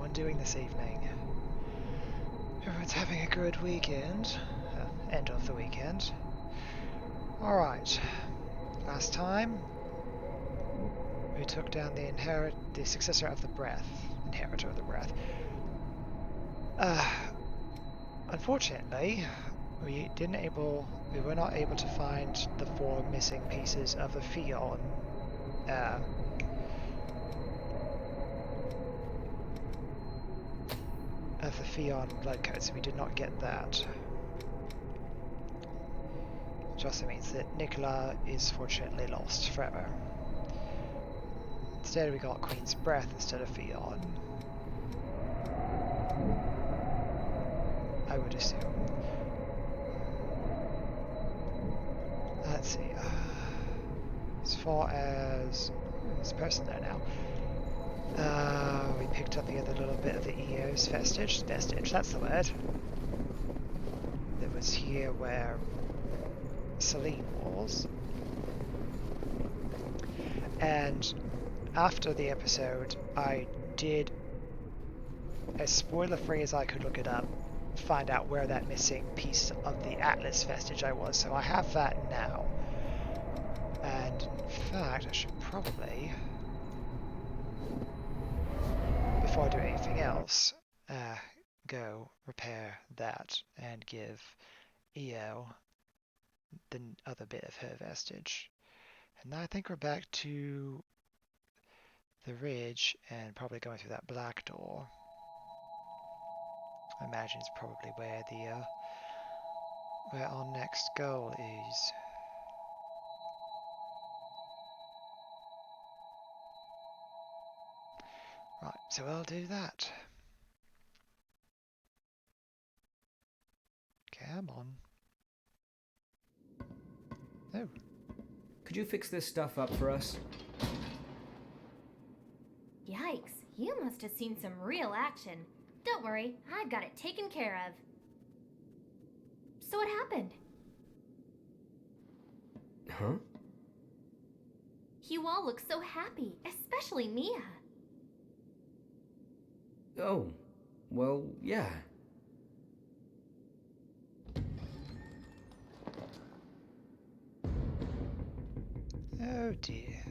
everyone doing this evening? Everyone's having a good weekend. End of the weekend. Alright. Last time, we took down the successor of the breath. Inheritor of the breath. Unfortunately, we were not able to find the 4 missing pieces of the Fion. Of the Fion blood code, so we did not get that. Which also means that Nicola is fortunately lost forever. Instead we got Queen's Breath instead of Fion. I would assume. Let's see. As far as this person there now. We picked up the other little bit of the EO's vestige, that's the word. That was here where Celine was. And after the episode, I did, as spoiler-free as I could look it up, find out where that missing piece of the Atlas vestige I was, so I have that now. And in fact, I should probably, before I do anything else, go repair that and give EO the other bit of her vestige. And now I think we're back to the ridge and probably going through that black door. I imagine it's probably where where our next goal is. Right, so I'll do that. Come on. Oh. Could you fix this stuff up for us? Yikes, you must have seen some real action. Don't worry, I've got it taken care of. So what happened? Huh? You all look so happy, especially Mia. Oh, well, yeah. Oh dear.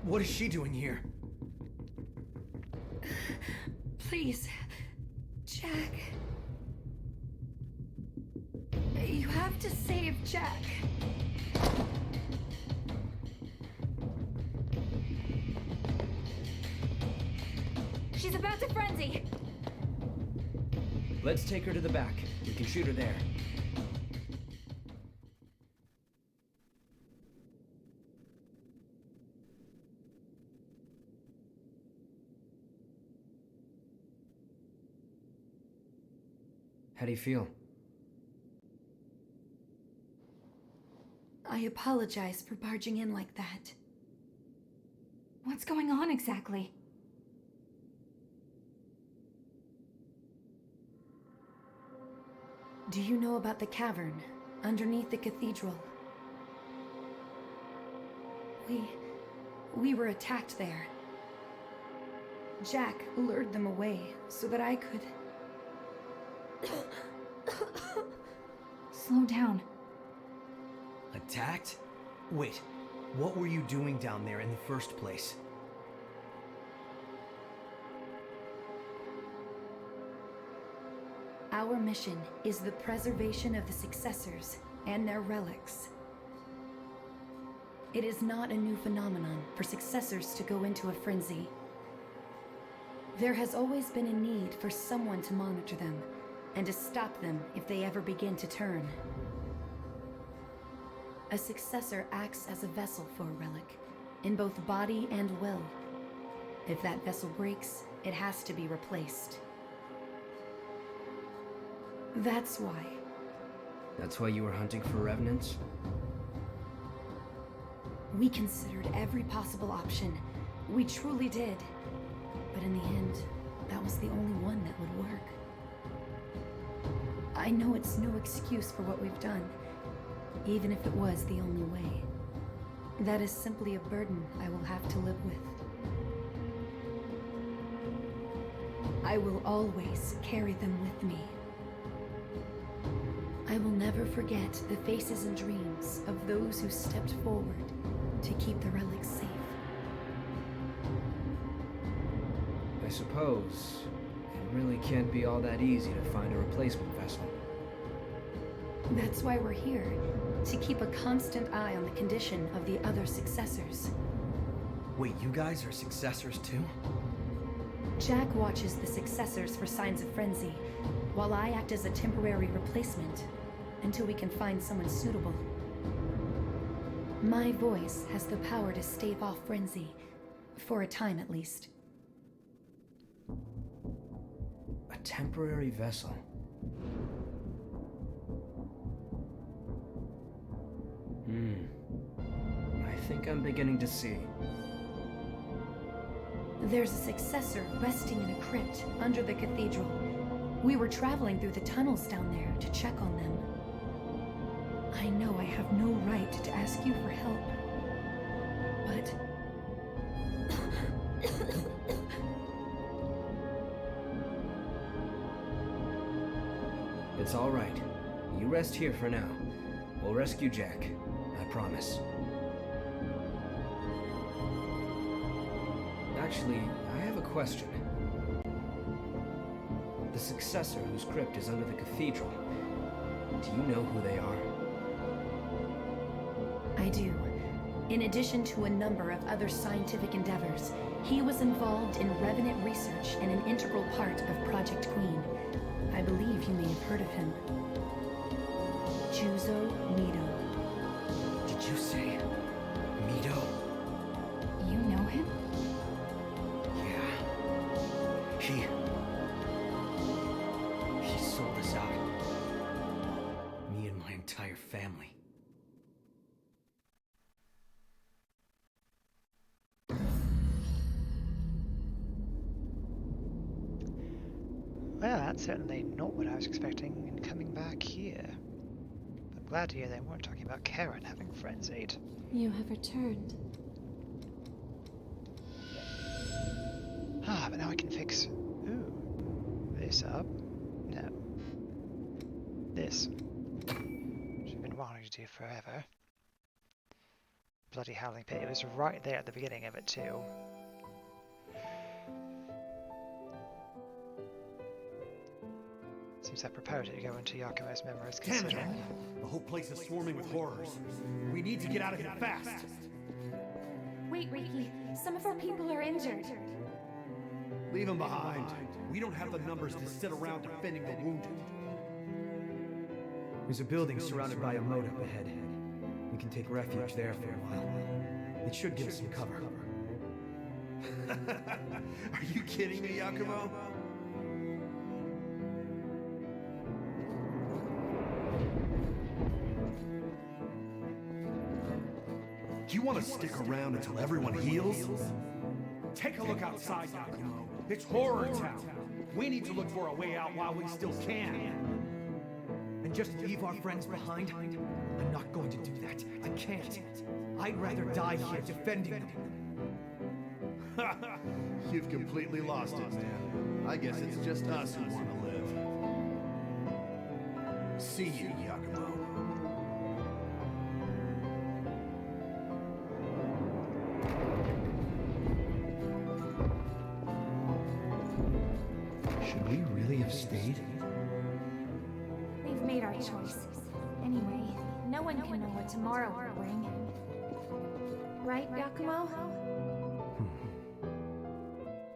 What is she doing here? Please, Jack. You have to save Jack. She's about to frenzy. Let's take her to the back. We can shoot her there. How do you feel? I apologize for barging in like that. What's going on exactly? Do you know about the cavern underneath the cathedral? We were attacked there. Jack lured them away so that I could... Slow down. Attacked? Wait, what were you doing down there in the first place? Our mission is the preservation of the successors and their relics. It is not a new phenomenon for successors to go into a frenzy. There has always been a need for someone to monitor them and to stop them if they ever begin to turn. A successor acts as a vessel for a relic, in both body and will. If that vessel breaks, it has to be replaced. That's why. That's why you were hunting for revenants? We considered every possible option. We truly did. But in the end, that was the only one that would work. I know it's no excuse for what we've done, even if it was the only way. That is simply a burden I will have to live with. I will always carry them with me. I will never forget the faces and dreams of those who stepped forward to keep the relics safe. I suppose it really can't be all that easy to find a replacement vessel. That's why we're here, to keep a constant eye on the condition of the other successors. Wait, you guys are successors too? Jack watches the successors for signs of frenzy, while I act as a temporary replacement until we can find someone suitable. My voice has the power to stave off frenzy, for a time at least. A temporary vessel. I think I'm beginning to see. There's a successor resting in a crypt under the cathedral. We were traveling through the tunnels down there to check on them. I know I have no right to ask you for help, but... It's all right. You rest here for now. We'll rescue Jack. I promise. Actually, I have a question. The successor whose crypt is under the cathedral, do you know who they are? I do. In addition to a number of other scientific endeavors, he was involved in Revenant research and an integral part of Project Queen. I believe you may have heard of him. Juzo Mido. Did you say Mido? You know him? Yeah. He sold us out. Me and my entire family. Well, that's certainly not what I was expecting in coming back here. I'm glad to hear they weren't talking about Cavern having frenzied. You have returned. Ah, but now I can fix... Ooh. This up. No. This. Which I've been wanting to do forever. Bloody howling pit. It was right there at the beginning of it too. Seems apropos to go into Yakumo's memories considering... The whole place is swarming with horrors. We need to get out of here fast. Wait, Riki. Some of our people are injured. Leave them behind. We don't have the numbers to sit around defending the wounded. There's a building surrounded by a moat up ahead. We can take refuge there for a while. It should give us some cover. Are you kidding me, Yakumo? Do you want to stick around until everyone heals? Take a look outside, Yakumo. It's horror town. We need to look for a way out while we still can. And just leave our friends behind? I'm not going to do that. I can't. I'd rather die here defending them. You've completely lost it, man. I guess it's just us who want to live. See you, Yakumo. Should we really have stayed? We've made our choice. Anyway, no one can know what tomorrow will bring. Right, Yakumo?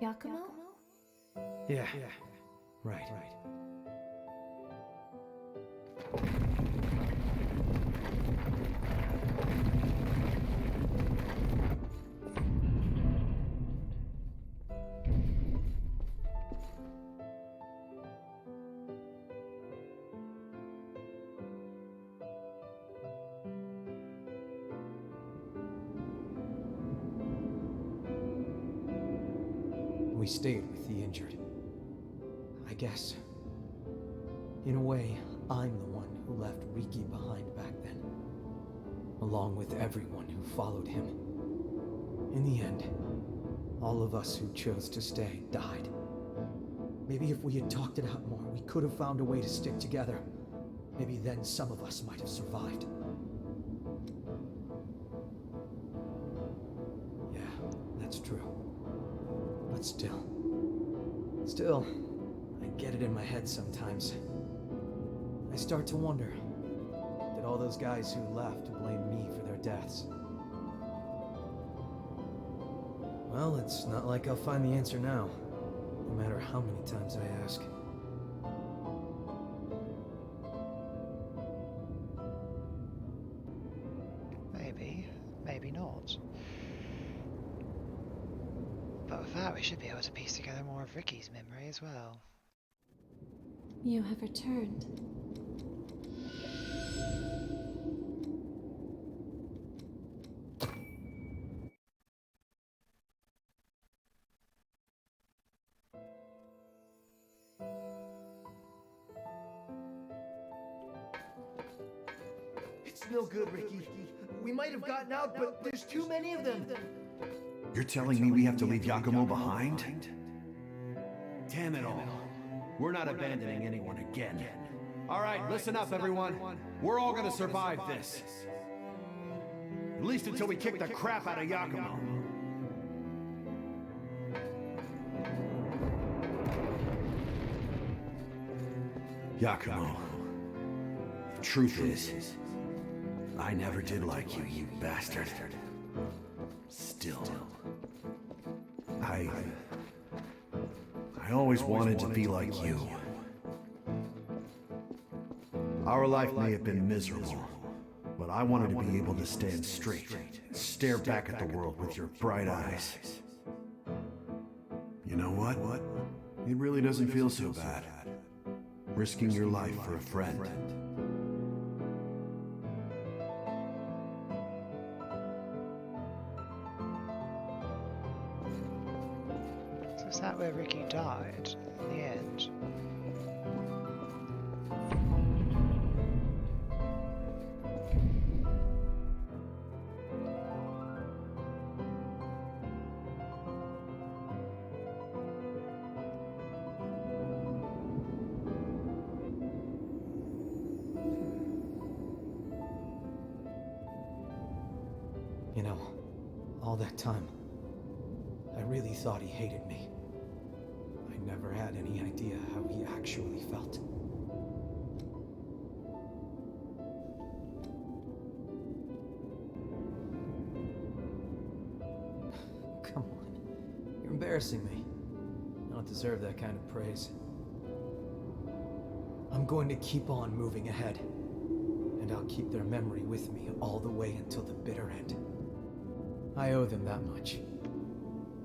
Yakumo? Yeah. Right. We stayed with the injured. I guess. In a way, I'm the one who left Riki behind back then, along with everyone who followed him. In the end, all of us who chose to stay died. Maybe if we had talked it out more, we could have found a way to stick together. Maybe then some of us might have survived. Yeah, that's true. But still, I get it in my head sometimes. I start to wonder, did all those guys who left blame me for their deaths? Well, it's not like I'll find the answer now, no matter how many times I ask. Maybe, maybe not. But with that, we should be able to piece together more of Ricky's memory as well. You have returned. It's no good, Riki. We might have gotten out, but there's too many of them. You're telling me we have to leave Yakumo behind? Damn it all. We're not abandoning anyone again. All right, listen up, everyone. We're all gonna survive this. At least until we kick the crap out of Yakumo. Yakumo, the truth is, I never did like you, you bastard. Still, I always wanted to be like you. Our life may have been miserable, but I wanted to be able to stand straight, stare back at the world with your bright eyes. You know what? It really doesn't feel so bad. Risking your life for a friend. So is that where Ricky died in the end? You know, all that time, I really thought he hated me. I never had any idea how he actually felt. Come on, you're embarrassing me. I don't deserve that kind of praise. I'm going to keep on moving ahead, and I'll keep their memory with me all the way until the bitter end. I owe them that much.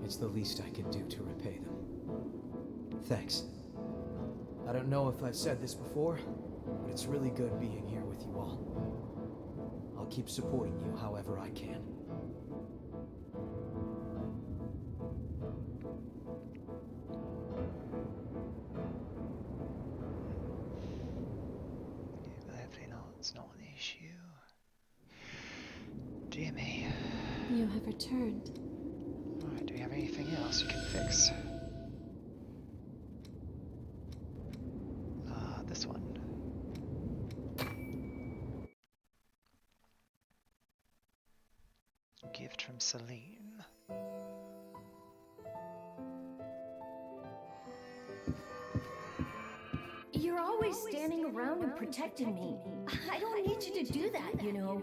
It's the least I can do to repay them. Thanks. I don't know if I've said this before, but it's really good being here with you all. I'll keep supporting you however I can. Yeah, hopefully not. It's not an issue. Dear me. You have returned. Alright, do we have anything else we can fix? This one. Gift from Celine. You're always standing around and protecting me. I don't need you to do that, you know.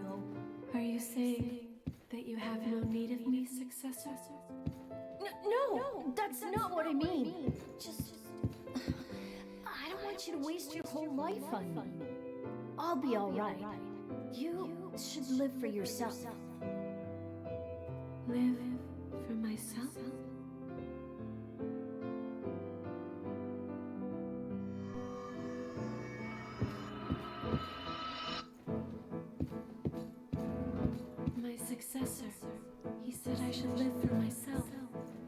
Are you saying that you have no need of me, successor? No, that's not what I mean. Just... I don't want you to waste your whole life on me. I'll be alright. You should live for yourself. Live for myself? My successor, he said I should live for myself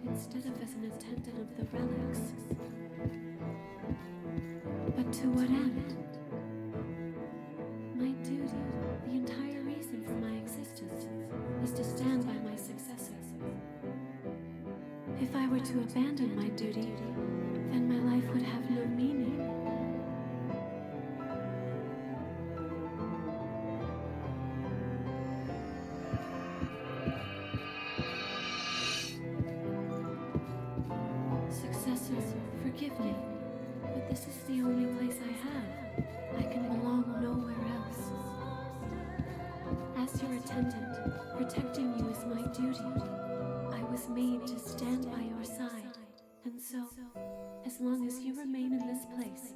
instead of as an attendant of the relics. But to what end? stand by my successor. If I were to abandon my duty, then my life would have no meaning. Successor, forgive me, but this is the only place I have. I can belong nowhere else. As your attendant, protecting you is my duty. I was made to stand by your side, and so, as long as you remain in this place,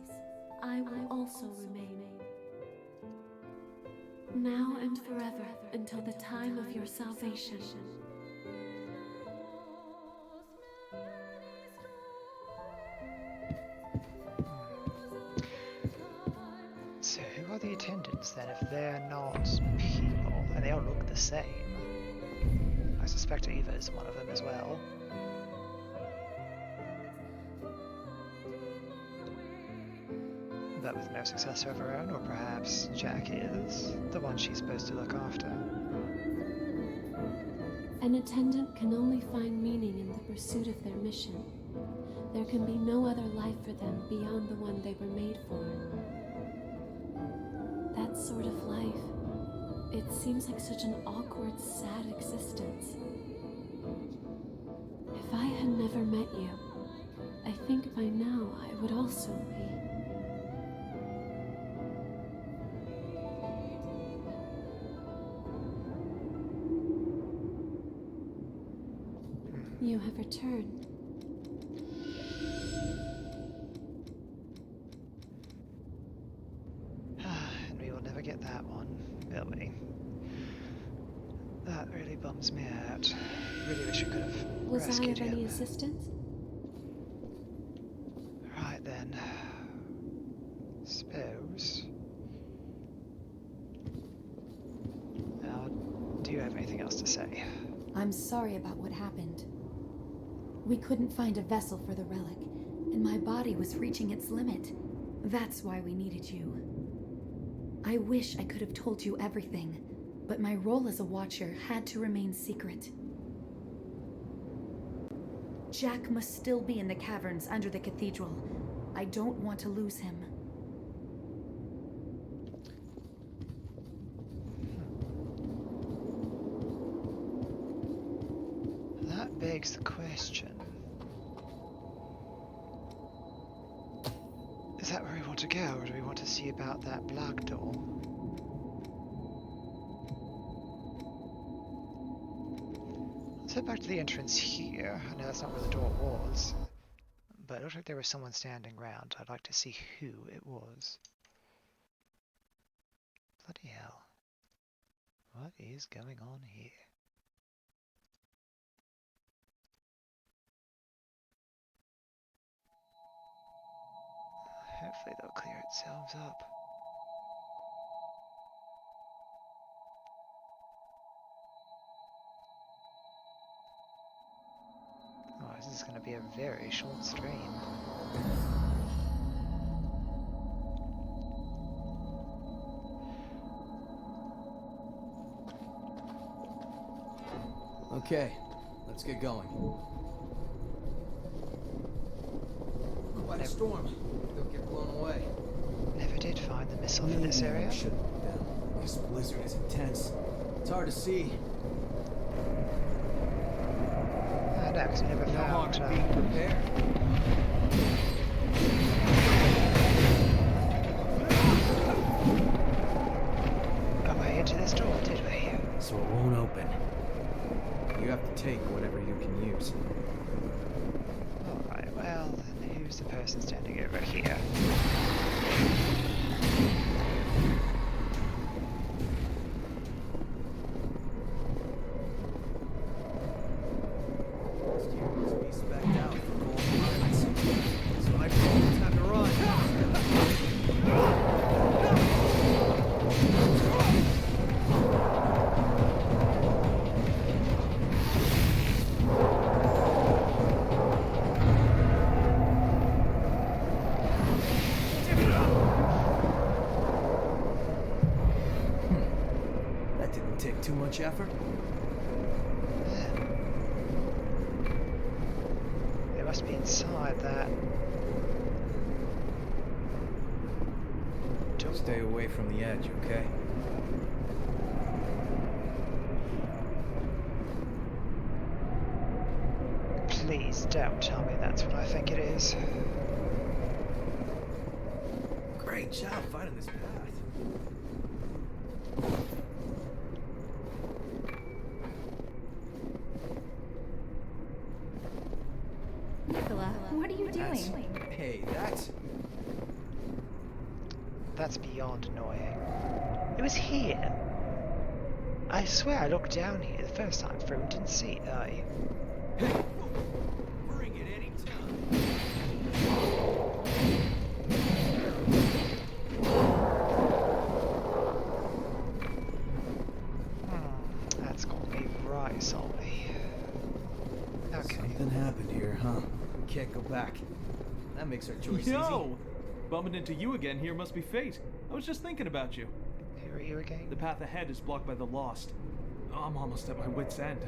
I will also remain. Now and forever, until the time of your salvation. So who are the attendants then if they're not people and they all look the same? I suspect Eva is one of them as well. But with no successor of her own, or perhaps Jack is the one she's supposed to look after. An attendant can only find meaning in the pursuit of their mission. There can be no other life for them beyond the one they were made for. That sort of life, it seems like such an awkward, sad existence. If I had never met you, I think by now I would also be. You have returned. And we will never get that one, will we? That really bums me out. Really wish we could have Was I rescued of any him. assistance? Right then. Suppose. Now, do you have anything else to say? I'm sorry about what happened. We couldn't find a vessel for the relic, and my body was reaching its limit. That's why we needed you. I wish I could have told you everything, but my role as a watcher had to remain secret. Jack must still be in the caverns under the cathedral. I don't want to lose him. That begs the question. Is that where we want to go, or do we want to see about that black door? Let's head back to the entrance here. I know that's not where the door was, but it looked like there was someone standing around. I'd like to see who it was. Bloody hell. What is going on here? Hopefully they'll clear themselves up. Oh, this is going to be a very short stream. Okay, let's get going. Quite a storm. Don't get blown away. Never did find the missile for this area. Shouldn't have been. This blizzard is intense. It's hard to see. I know, because we never No harm found in being prepared. a way into this door, did we? So it won't open. You have to take whatever you can use. Alright, well, then who's the person standing over here? Must be specced out for gold pirates. So I call it's time to run. That didn't take too much effort. inside that door. Stay away from the edge, okay? Please don't tell me that's what I think it is. Great job finding this path. Nicola, what are you doing? Hey, That's beyond annoying. It was here. I swear I looked down here the first time through and didn't see it. Bring it anytime. That's gonna be right salty. Okay. Something happened here, huh? we can't go back. That makes our choice Yo! Bumping into you again here must be fate. I was just thinking about you. Who are you again? The path ahead is blocked by the lost. I'm almost at my wit's end.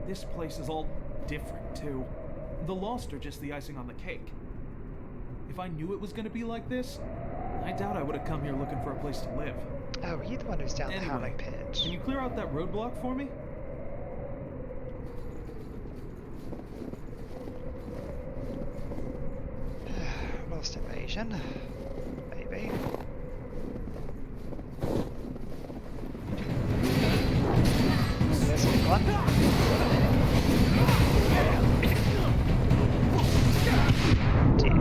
This place is all different, too. The lost are just the icing on the cake. If I knew it was gonna be like this, I doubt I would have come here looking for a place to live. Oh, are you the one who's down the howling pit? Can you clear out that roadblock for me? Lost invasion. Maybe. There's a big one. Dear.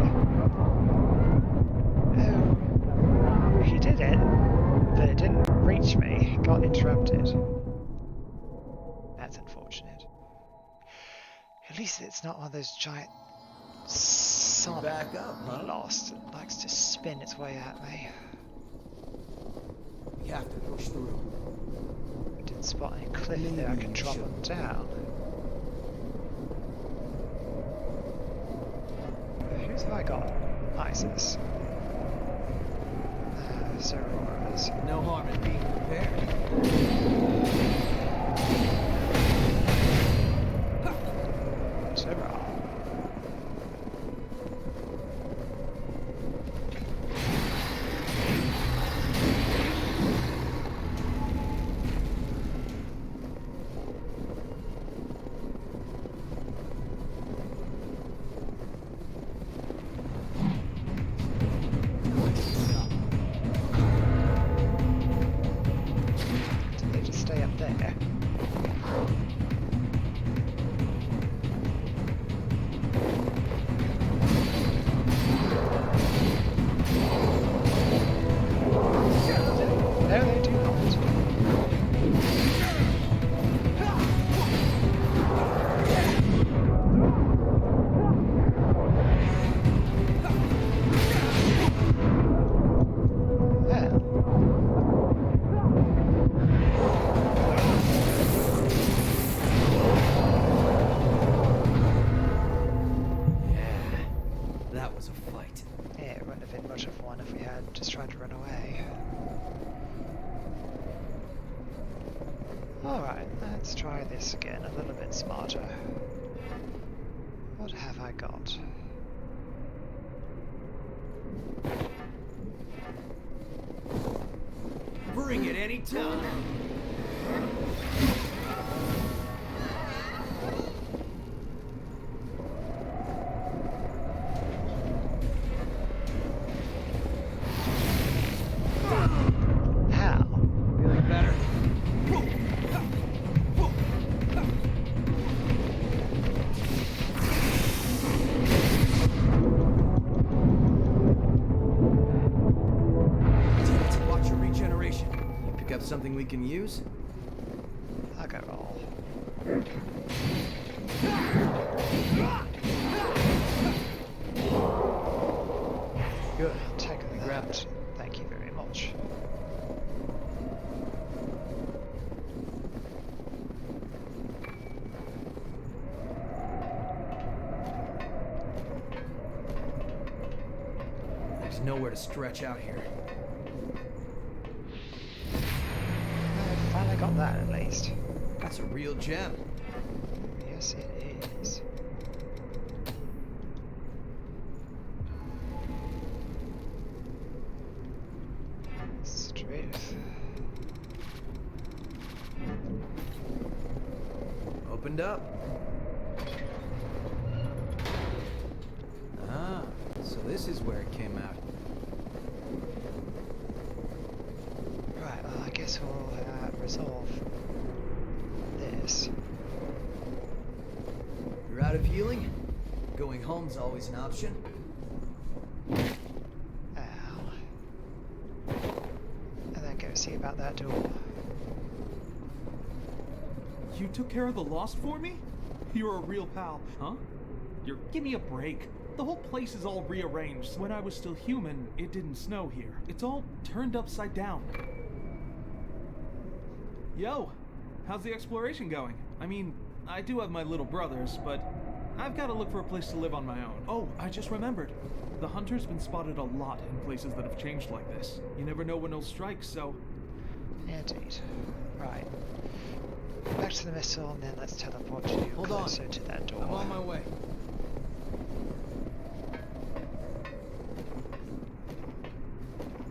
Oh. He did it, but it didn't reach me. It got interrupted. That's unfortunate. At least it's not one of those giant sonic Back up, huh? lost that likes to spin its way at me. We have to push through. Didn't spot any cliff there I can drop them down. Who's have I got? Isis. Auroras. No harm in being prepared. Zero. Do they just stay up there? No, they do not. That was a fight. Yeah, it wouldn't have been much of one if we had just tried to run away. Alright, let's try this again, a little bit smarter. What have I got? Bring it anytime. How? Feeling better? Watch your regeneration. You pick up something we can use? I'll go roll. Good. Take Grab that. it. Thank you very much. There's nowhere to stretch out here. I finally got that at least. That's a real gem. Yes, it is. opened up. Ah, so this is where it came out. Right, well, I guess we'll resolve this. You're out of healing? Going home's always an option. Ow. And then go see about that door. You took care of the Lost for me? You're a real pal, huh? Give me a break. The whole place is all rearranged. When I was still human, it didn't snow here. It's all turned upside down. Yo, how's the exploration going? I mean, I do have my little brothers, but I've got to look for a place to live on my own. Oh, I just remembered. The hunter's been spotted a lot in places that have changed like this. You never know when they'll strike, so... Indeed. Right. Back to the missile, and then let's teleport you closer to that door. I'm on my way.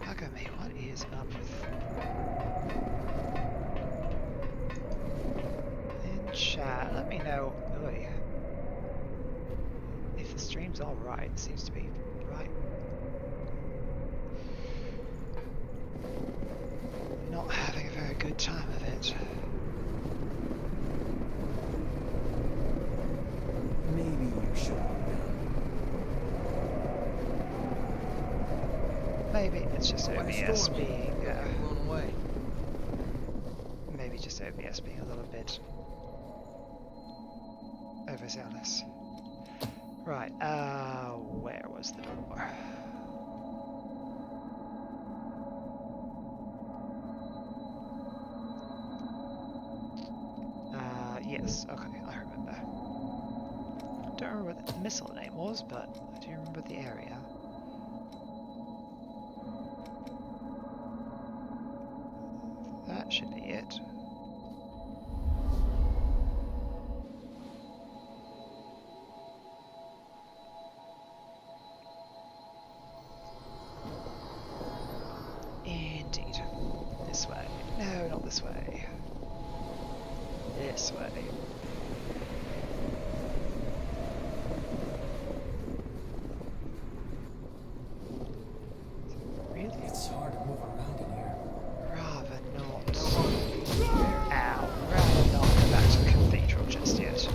Bugger me, what is up with... In chat, let me know if the stream's alright. It seems to be right. Not having a very good time of it. Maybe you should. Maybe it's just Quite a OBS storm. being... Blown away. maybe just OBS being a little bit overzealous. Right, where was the door? Yes, okay, I remember. Don't remember what the missile name was, but I do remember the area. That should be it. Indeed. This way. No, not this way. This way. Really? It's hard to move around in here. Rather not. Ow. Rather not go back to the cathedral just yet.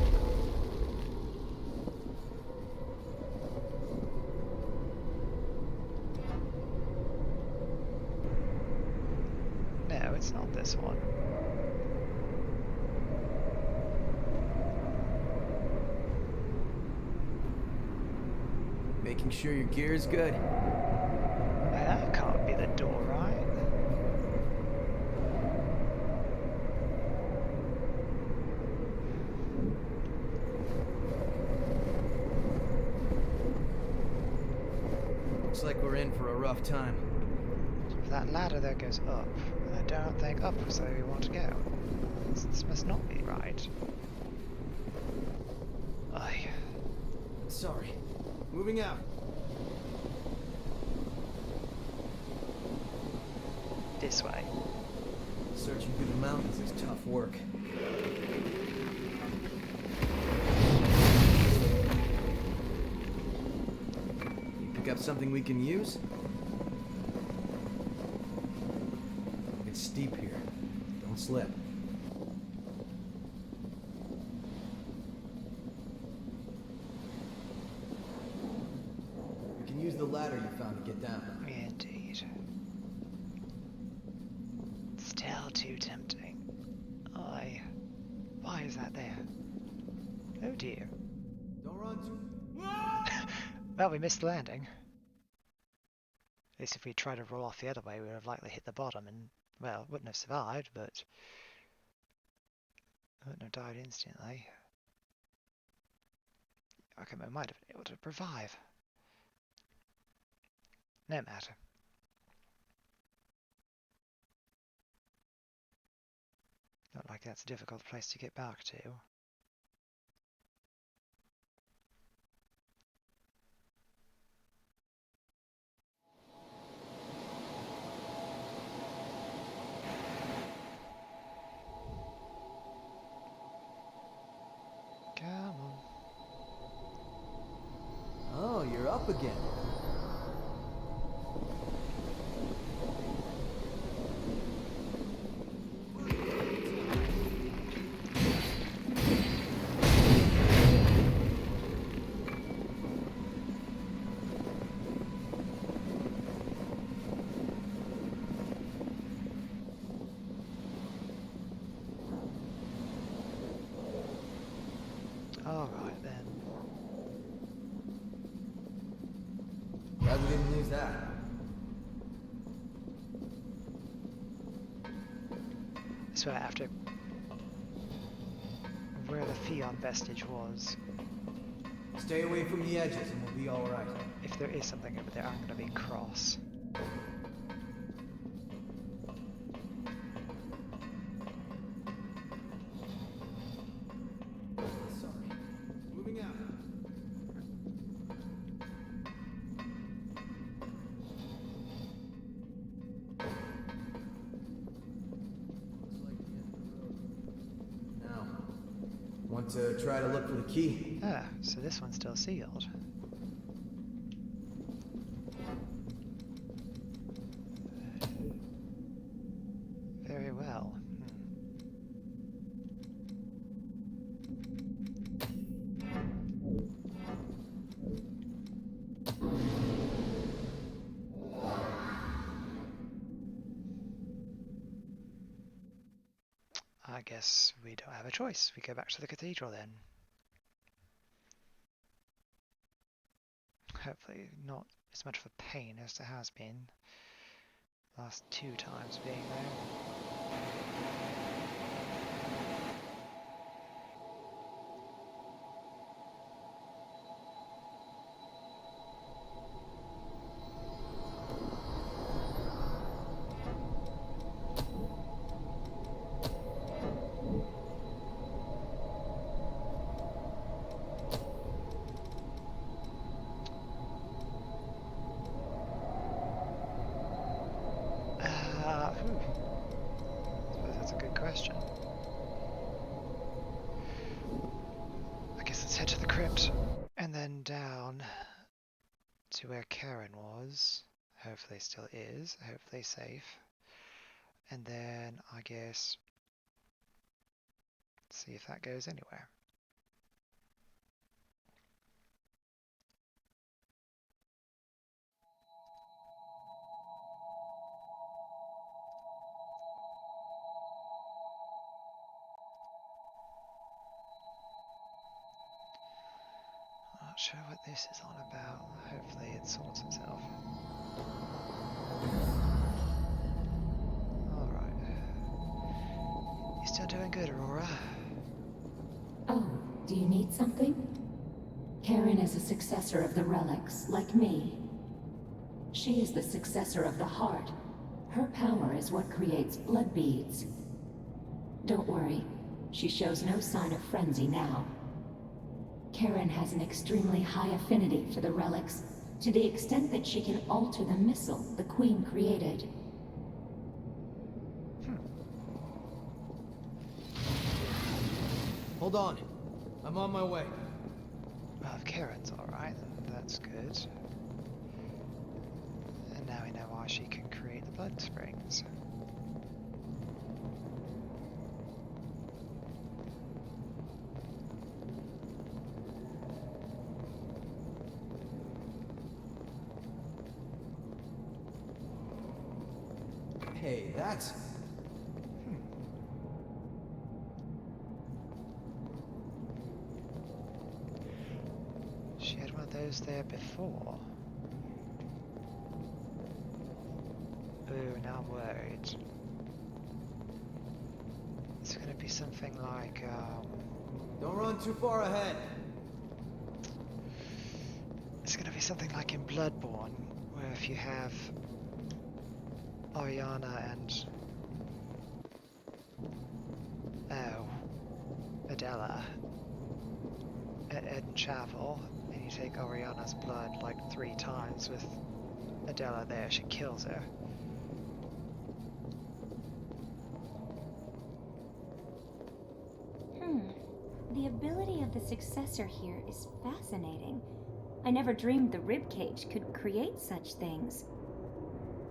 No, it's not this one. Making sure your gear's good. That can't be the door, right? Looks like we're in for a rough time. That ladder there goes up, and I don't think up is where we want to go. This must not be right. Aye. Sorry. Moving out. This way. Searching through the mountains is tough work. You pick up something we can use? It's steep here. Don't slip. We can use the ladder you found to get down. Indeed. Still too tempting. Aye. Why is that there? Oh dear. Don't run too... Well, we missed the landing. At least if we tried to roll off the other way, we would have likely hit the bottom and, well, wouldn't have survived, but wouldn't have died instantly. Okay, we might have been able to revive. No matter. Not like that's a difficult place to get back to. again. Alright then. Glad we didn't lose that. So after where the Theon vestige was, Stay away from the edges and we'll be alright. if there is something over there, I'm gonna be cross. Sorry. Moving out. Now, want to try to look for the key? Ah, so this one's still sealed. Very well. I guess we don't have a choice. We go back to the cathedral then. Hopefully not as much of a pain as there has been last 2 times being there. I suppose that's a good question. I guess let's head to the crypt and then down to where Karen was. Hopefully still is. Hopefully safe. And then I guess see if that goes anywhere. Not sure what this is on about. Hopefully it sorts itself. Alright. You still doing good, Aurora? Oh, do you need something? Karen is a successor of the relics, like me. She is the successor of the heart. Her power is what creates blood beads. Don't worry, she shows no sign of frenzy now. Karen has an extremely high affinity for the relics, to the extent that she can alter the missile the Queen created. Hold on. I'm on my way. Well, if Karen's alright, then that's good. And now we know why she can create the blood springs. Hey, that's... She had one of those there before. Ooh, now I'm worried. It's gonna be something like, Don't run too far ahead. it's gonna be something like in Bloodborne, where if you have Oriana and Adela at Eden Chapel, and you take Oriana's blood like 3 times with Adela there, she kills her. The ability of the successor here is fascinating. I never dreamed the ribcage could create such things.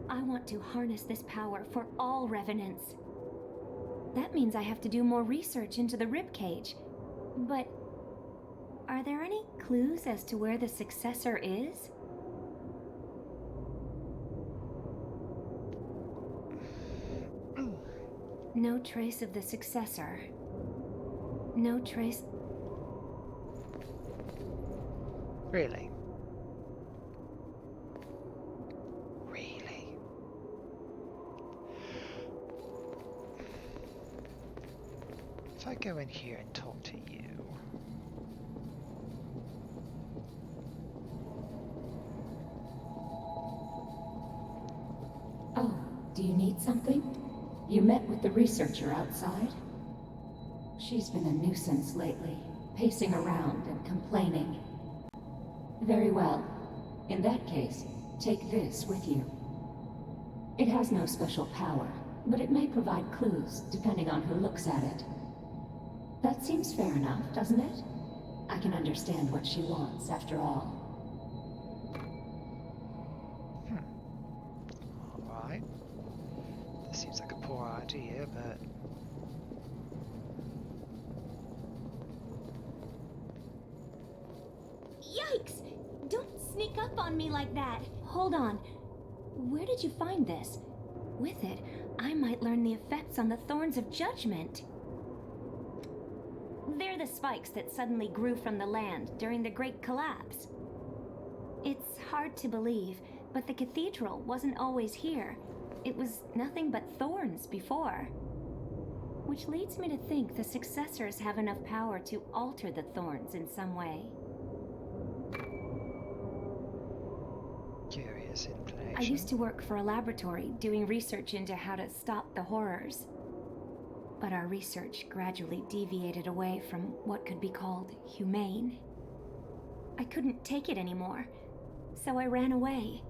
I want to harness this power for all revenants. That means I have to do more research into the ribcage. But are there any clues as to where the successor is? No trace of the successor. No trace. Really? Really? If I go in here and talk to you... Oh, do you need something? You met with the researcher outside? She's been a nuisance lately, pacing around and complaining. Very well. In that case, take this with you. It has no special power, but it may provide clues depending on who looks at it. That seems fair enough, doesn't it? I can understand what she wants, after all. Alright. This seems like a poor idea, but... Yikes! Don't sneak up on me like that! Hold on. Where did you find this? With it, I might learn the effects on the Thorns of Judgment. They're the spikes that suddenly grew from the land during the Great Collapse. It's hard to believe, but the cathedral wasn't always here. It was nothing but thorns before. Which leads me to think the successors have enough power to alter the thorns in some way. Curious inclination. I used to work for a laboratory doing research into how to stop the horrors. But our research gradually deviated away from what could be called humane. I couldn't take it anymore, so I ran away.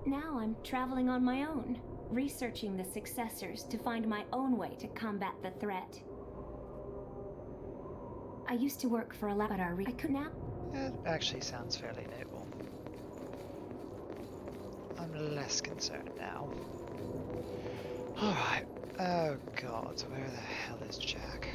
Now I'm traveling on my own, researching the successors to find my own way to combat the threat. I used to work for a lab, but I could now. It actually sounds fairly noble. I'm less concerned now. Alright. Oh god, where the hell is Jack?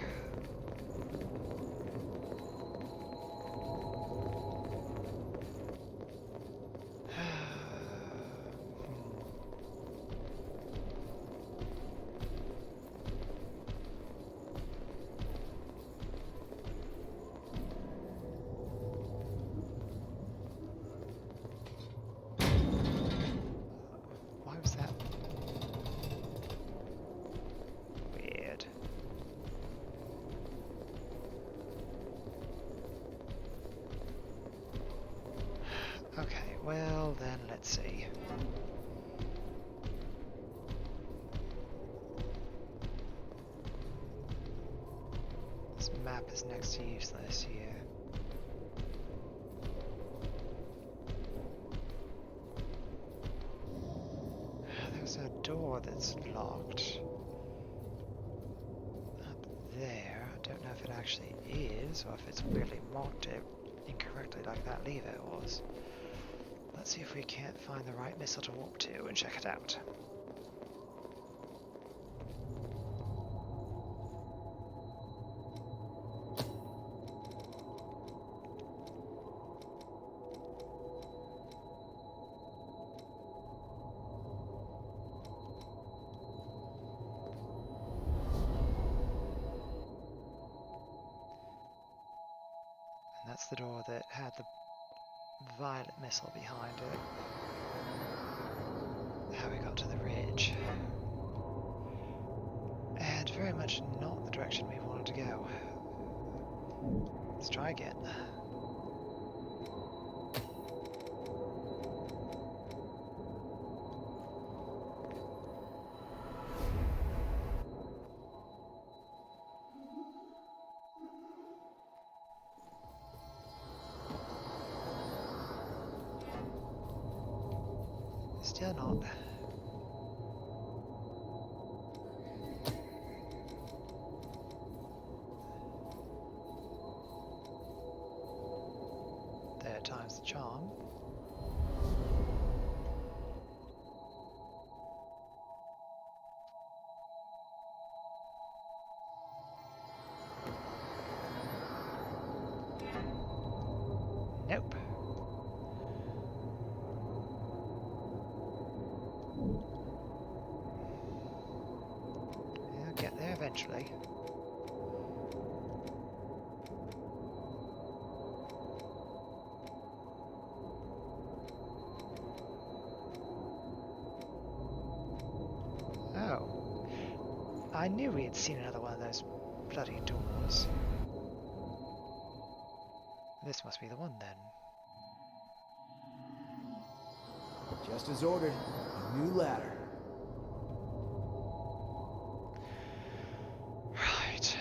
Why was that? Weird. Okay, well then let's see. This map is next to useless here. There's a door that's locked up there. I don't know if it actually is, or if it's really marked it incorrectly like that lever was. Let's see if we can't find the right missile to warp to and check it out. And that's the door that had the violet missile behind it. How we got to the ridge. And very much not the direction we wanted to go. Let's try again. Still not. There third time's the charm. Nope. I'll get there eventually. Oh. I knew we had seen another one of those bloody doors. This must be the one then. Just as ordered. A new ladder. Right.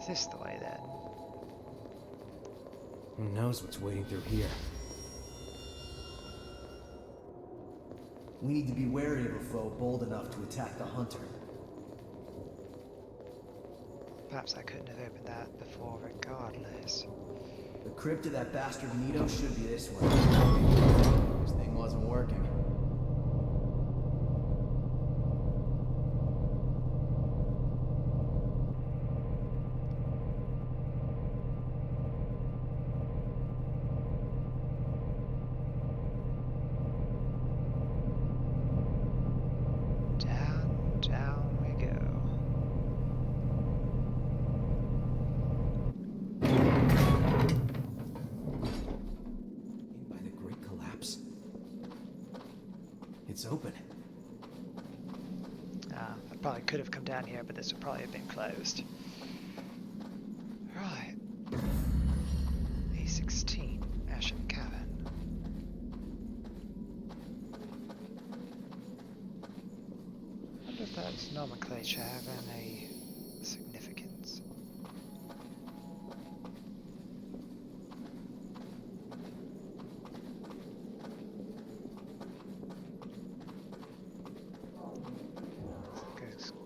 Is this the way then? Who knows what's waiting through here? We need to be wary of a foe bold enough to attack the hunter. Perhaps I couldn't have opened that before regardless. The crypt of that bastard Nito should be this way. This thing wasn't working. Down, down we go. By the great collapse. It's open. I probably could have come down here, but this would probably have been closed. Right. A16, Ashen Cavern. I wonder if that's nomenclature having a significance.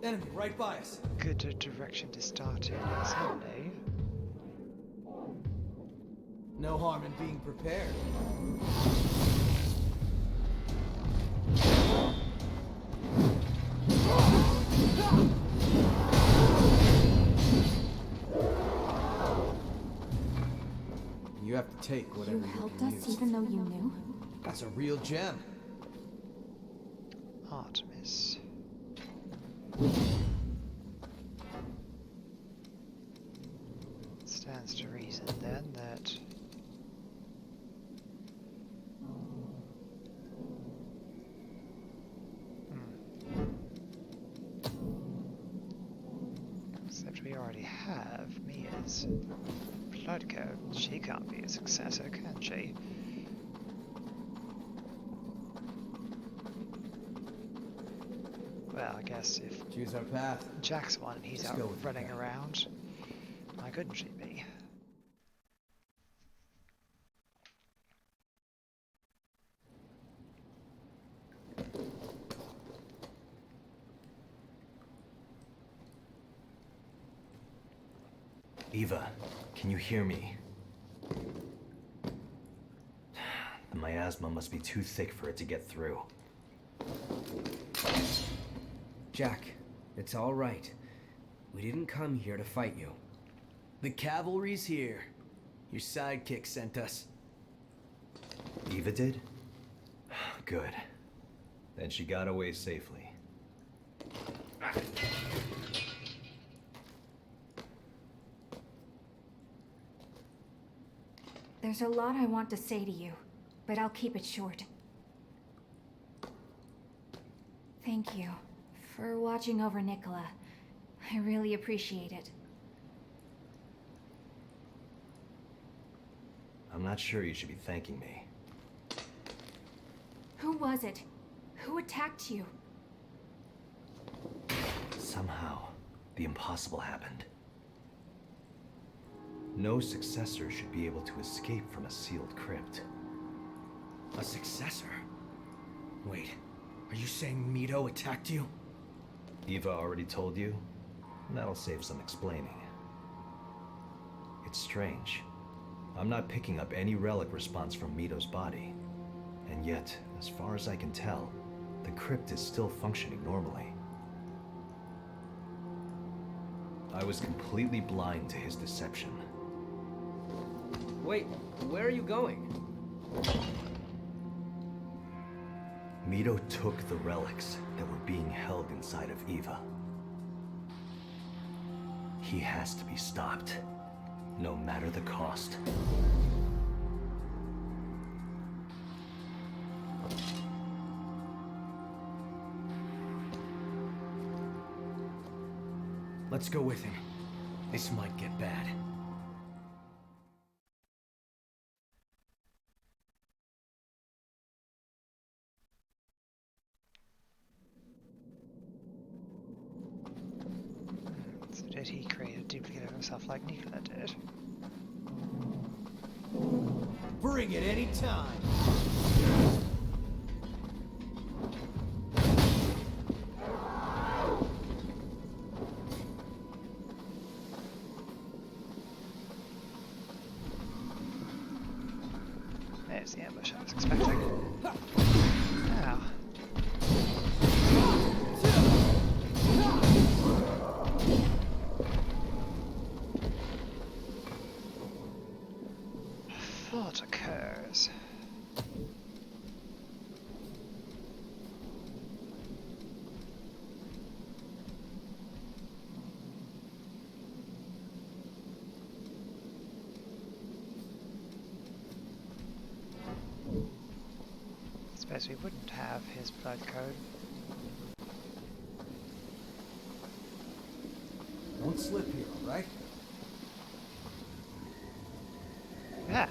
Enemy right by us. Good direction to start in, certainly. No harm in being prepared. You have to take whatever You you helped can us use. even though you knew? That's a real gem. Artemis. Stands to reason then that except we already have Mia's blood code. She can't be a successor, can she? Well, I guess if Choose our path. Jack's one and he's Let's out go with running that. around, why couldn't she be? Eva, can you hear me? The miasma must be too thick for it to get through. Jack, it's all right. We didn't come here to fight you. The cavalry's here. Your sidekick sent us. Eva did? Good. Then she got away safely. There's a lot I want to say to you, but I'll keep it short. Thank you for watching over Nicola. I really appreciate it. I'm not sure you should be thanking me. Who was it? Who attacked you? Somehow, the impossible happened. No successor should be able to escape from a sealed crypt. A successor? Wait, are you saying Mito attacked you? Eva already told you? That'll save some explaining. It's strange. I'm not picking up any relic response from Mito's body. And yet, as far as I can tell, the crypt is still functioning normally. I was completely blind to his deception. Wait, where are you going? Mito took the relics that were being held inside of Eva. He has to be stopped, no matter the cost. Let's go with him. This might get bad. So did he create a duplicate of himself like Nicola did? Bring it any time. There's the ambush I was expecting. Ow. What occurs? Suppose we wouldn't have his blood code. Don't slip here, all right? Yeah.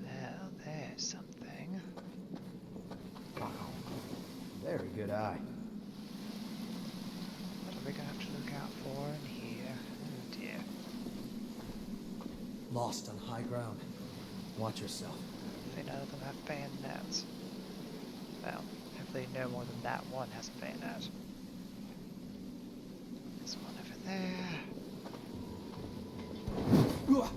Well, there's something. Very good eye. What are we gonna have to look out for in here? Oh dear. Lost on high ground. Watch yourself. Hopefully none of them have bayonets. Well, hopefully no more than that one has a bayonet. There's one over there. Oh.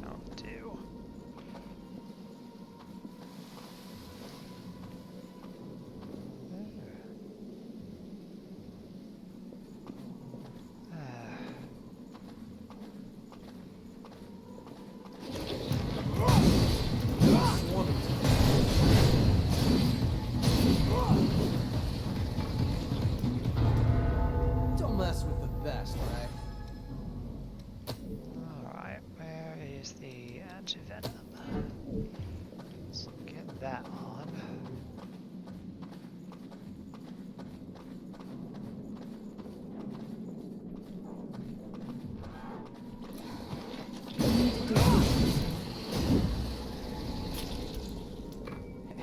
I'll do. Don't mess with the best, right? Alright, where is the antivenom? Let's get that on.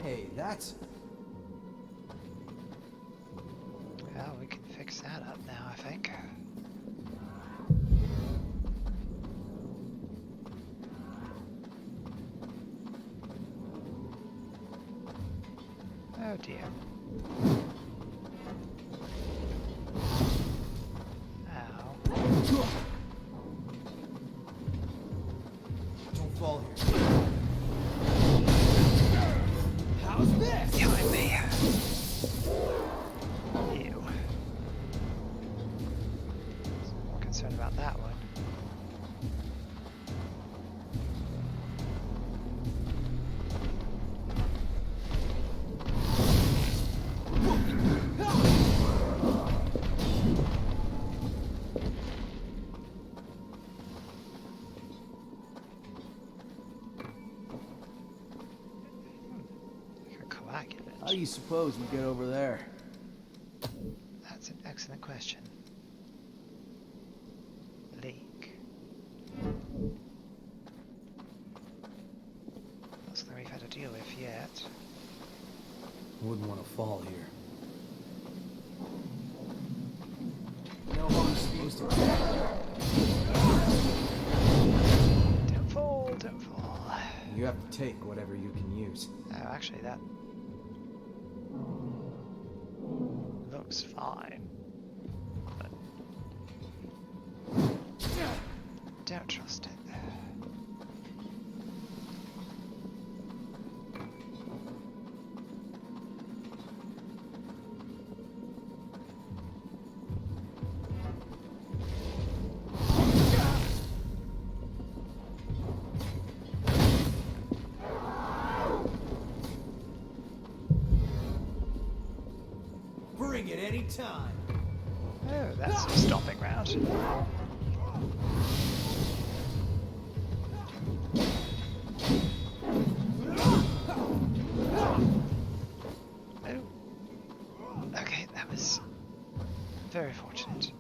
Hey, that's... Well, we can fix that up now, I think. Oh dear. Ow. Don't fall here. How's this? Behind me. Ew. More concerned about that one. do you suppose we get over there? That's an excellent question. Leak. Not something we've had to deal with yet. Wouldn't want to fall here. No harm supposed to. Don't fall, don't fall. You have to take whatever you can use. Oh, actually, that looks fine. But don't trust it. Bring it any time. Oh, that's a stomping ground. Oh. Okay, that was very fortunate.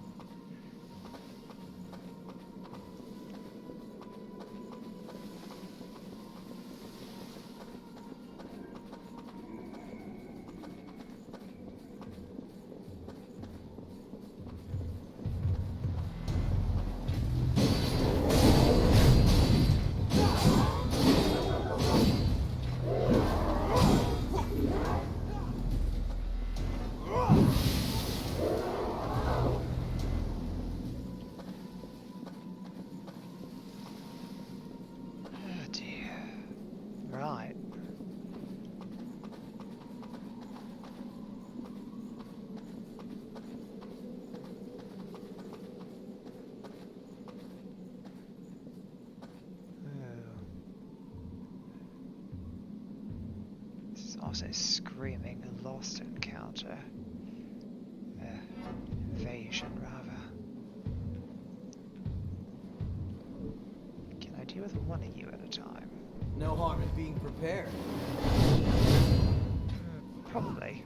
Oh dear. Right. This is also screaming lost encounter. Invasion, rather. Can I deal with one of you at a time? No harm in being prepared. Probably.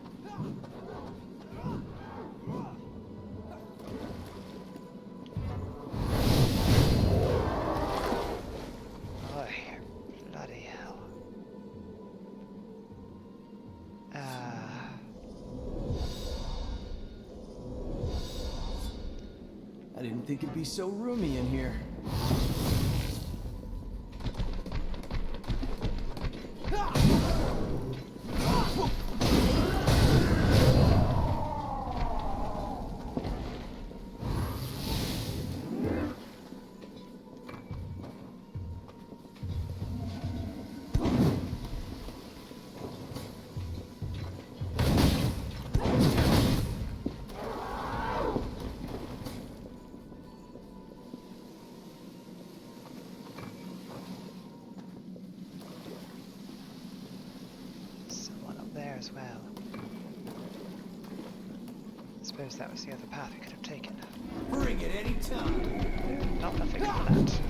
Oy, bloody hell. I didn't think it'd be so roomy in here. Someone up there as well. I suppose that was the other path we could have taken. Bring it any time. Not nothing for that.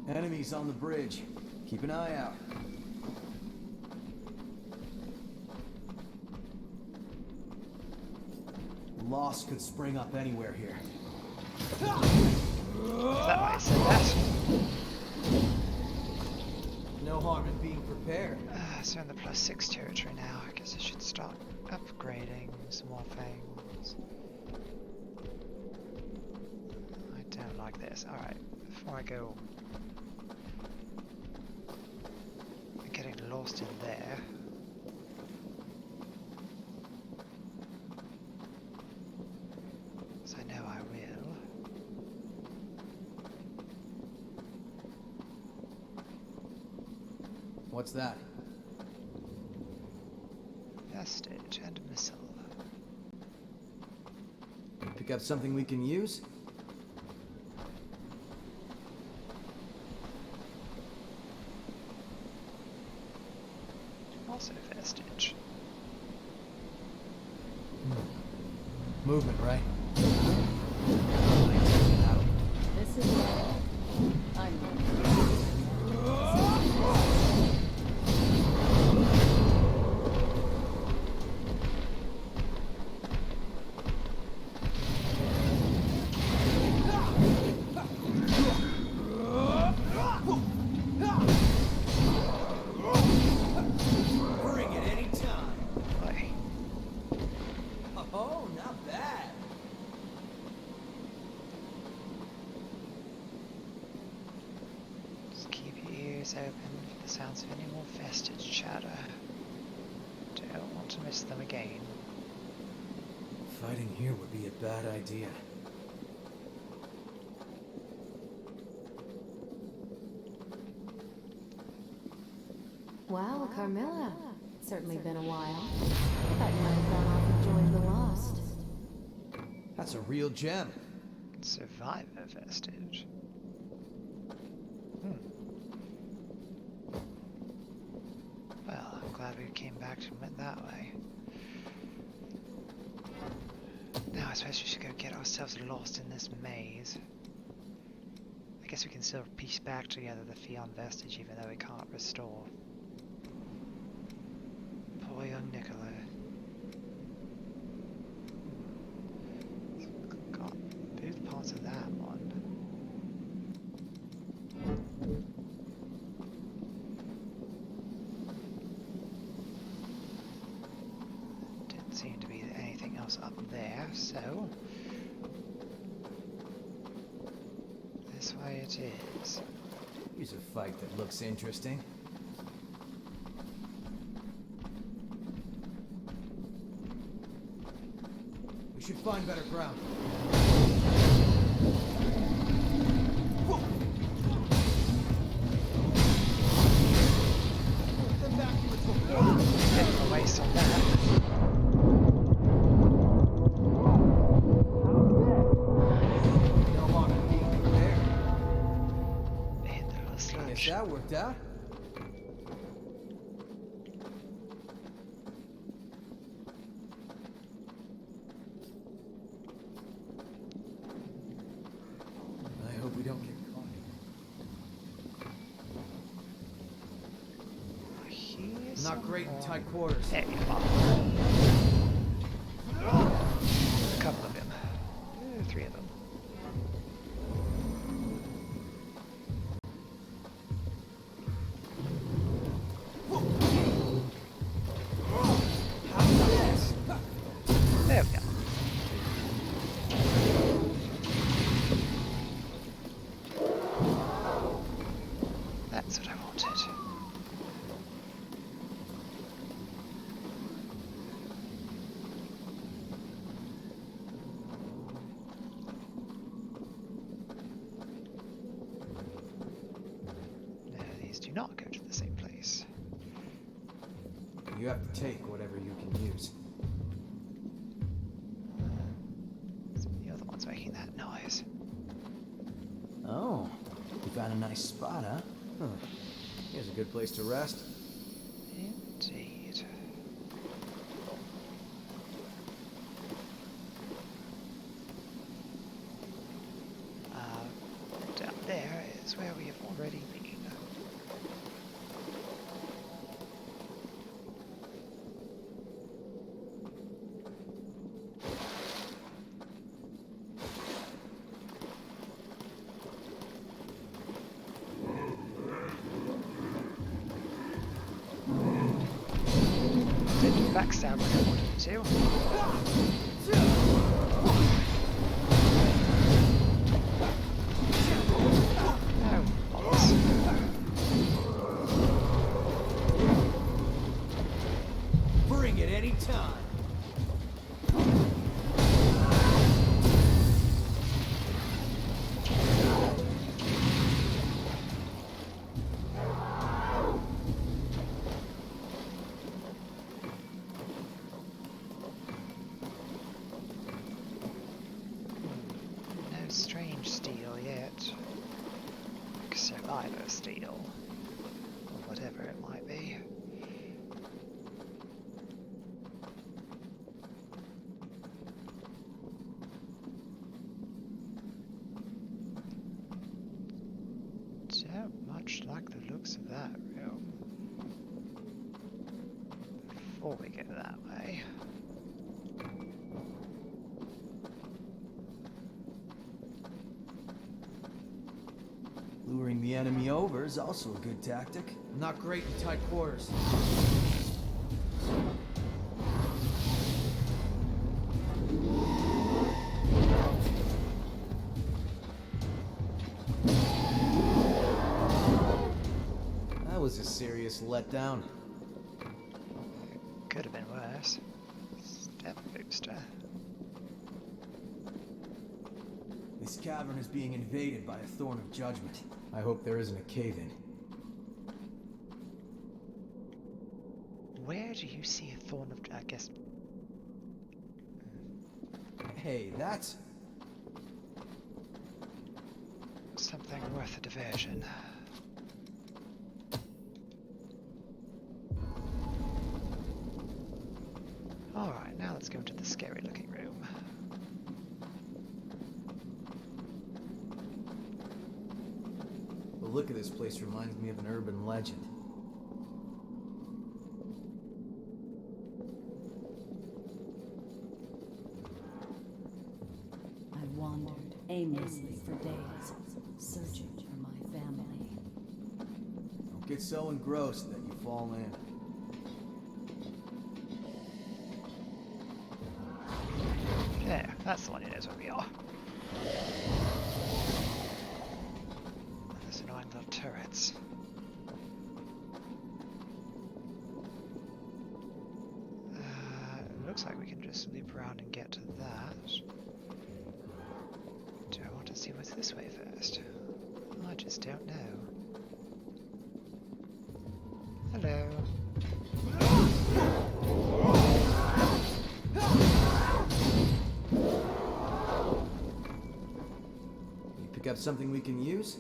Enemies on the bridge. Keep an eye out. Loss could spring up anywhere here. Is that why I said that? No harm in being prepared. So in the +6 territory now. I guess I should start upgrading some more things. I don't like this. Alright, before I go getting lost in there. So I know I will. What's that? Vestige and missile. Pick up something we can use? Also vestige. Movement, right? Bring it anytime. Boy. Oh, not bad. Just keep your ears open for the sounds of any more vestige chatter. Don't want to miss them again. Fighting here would be a bad idea. Wow, Carmilla. Certainly been a while. Thought you might have gone off and joined the Lost. That's a real gem. Survivor vestige. Well, I'm glad we came back and went that way. Now I suppose we should go get ourselves lost in this maze. I guess we can still piece back together the Fion vestige even though we can't restore. Poor young Nicola. Got both parts of that one. Didn't seem to be anything else up there, so this way it is. Here's a fight that looks interesting. We should find better ground. Bit of a waste on that. No harm in being prepared. Hit the little Guess sludge. that worked out. I hope we don't get caught. Here's Not some great in more. tight quarters. There you are. A couple of them. Three of them. There we go. That's what I wanted. No, these do not go to the same place. You have to take whatever you can use. You're the ones making that noise. Oh, you found a nice spot, huh? Here's a good place to rest. Indeed. Down there is where we have already been. Didn't backstab like I wanted to. No, bollocks. Bring it anytime. No strange steel yet. Survivor steel. Or whatever it might be. like the looks of that room. Before we go that way. Luring the enemy over is also a good tactic. Not great in tight quarters. That was a serious letdown. Could have been worse. Step booster. This cavern is being invaded by a Thorn of Judgment. I hope there isn't a cave-in. Where do you see a thorn of... I guess... Hey, that's... something worth a diversion. Alright, now let's go into the scary looking room. The look of this place reminds me of an urban legend. I wandered aimlessly for days, searching for my family. Don't get so engrossed that you fall in. There, that's the one who knows where we are. Those annoying little turrets. Looks like we can just loop around and get to that. Do I want to see what's this way first? I just don't know. Hello. You pick up something we can use?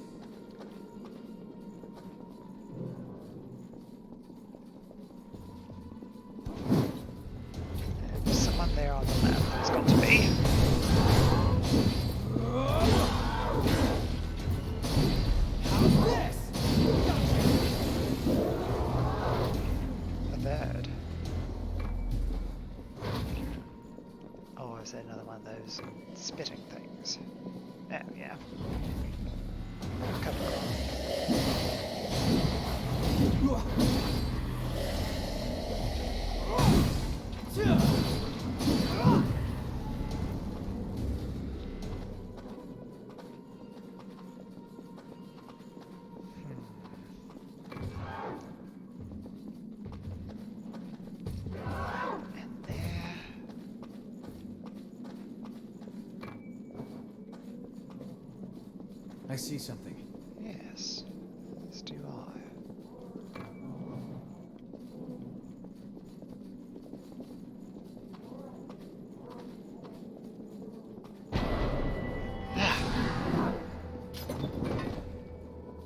There's someone there on the left. There's got to be. A bird. Oh, is there another one of those spitting things? Oh, yeah. Come And there. I see something. Yes, as do I.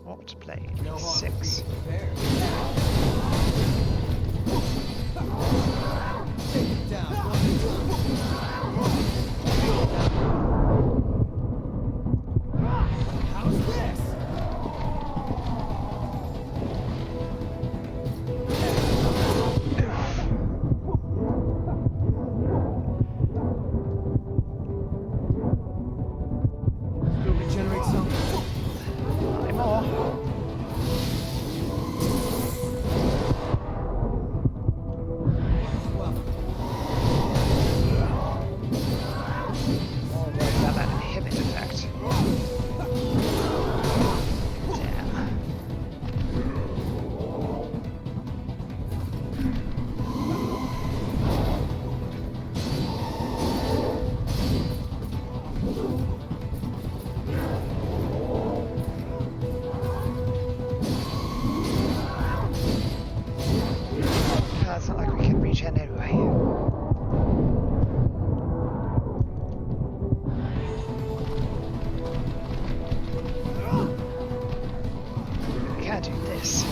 What blade? No harm in 6. being prepared. Take it down one How's this? Still regenerate some. Any more? More worried about that inhibit effect. Damn. It's not like we can reach in anyway. We can't do this.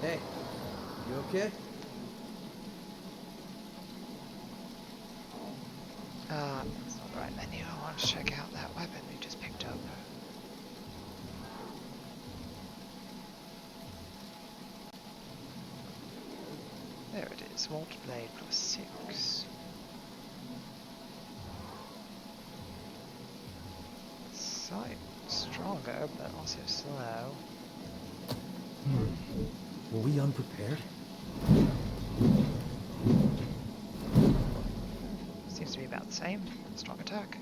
Hey, you okay? That's not the right menu. I want to check out that weapon we just picked up. There it is, Walt Blade +6. Slight stronger, but also slow. Were we unprepared? Seems to be about the same. Strong attack.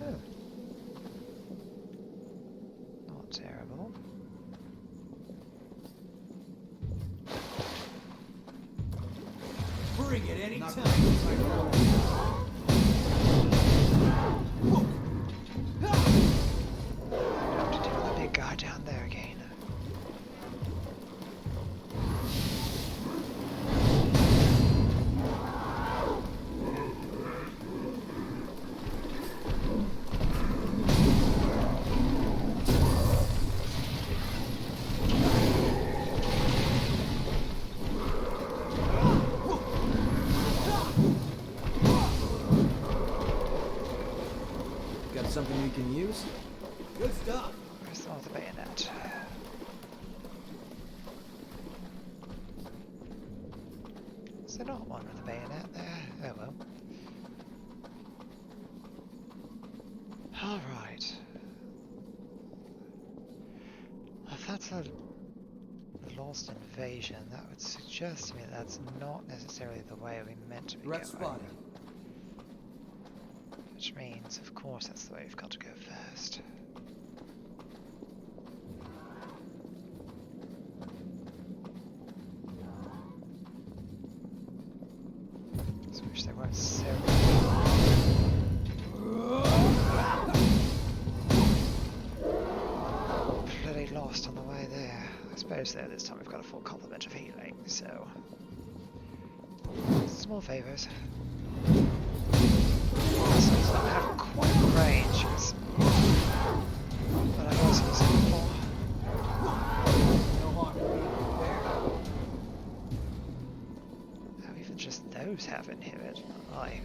Oh. Not terrible. Bring it anytime. Have to deal with the big guy down there again. Got something we can use? Good stuff. Where's the one with the bayonet? Is there not one with a bayonet there? Oh well. Alright. If that's a lost invasion, that would suggest to me that that's not necessarily the way we meant to be Red going. spotted. Which means, of course, that's the way we've got to go first. Just wish there weren't so bloody lost on the way there. I suppose though this time we've got a full complement of healing, so small favours. Also, it's not have quite the range as what I've also used it before. No harm in being prepared. Oh, even just those have inhibit. Aye.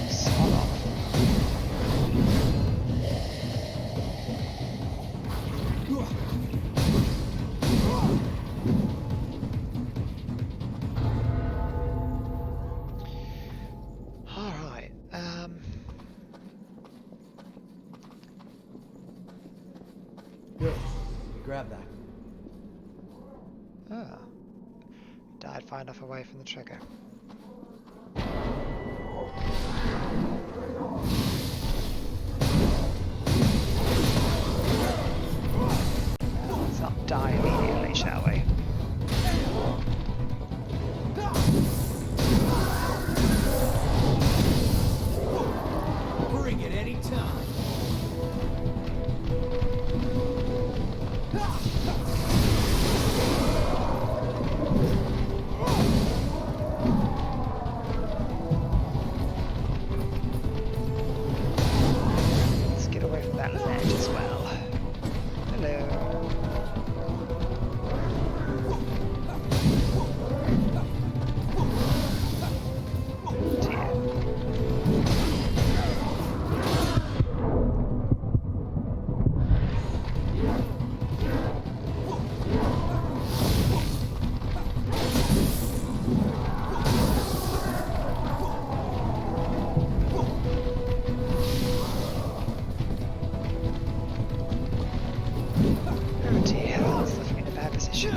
Swallow. Alright, Good. We grab that. ah. Died far enough away from the trigger. Let's not die immediately, shall we? Bring it anytime. Let's get away from that ledge as well. Hello. Oh dear, that's left me in a bad position.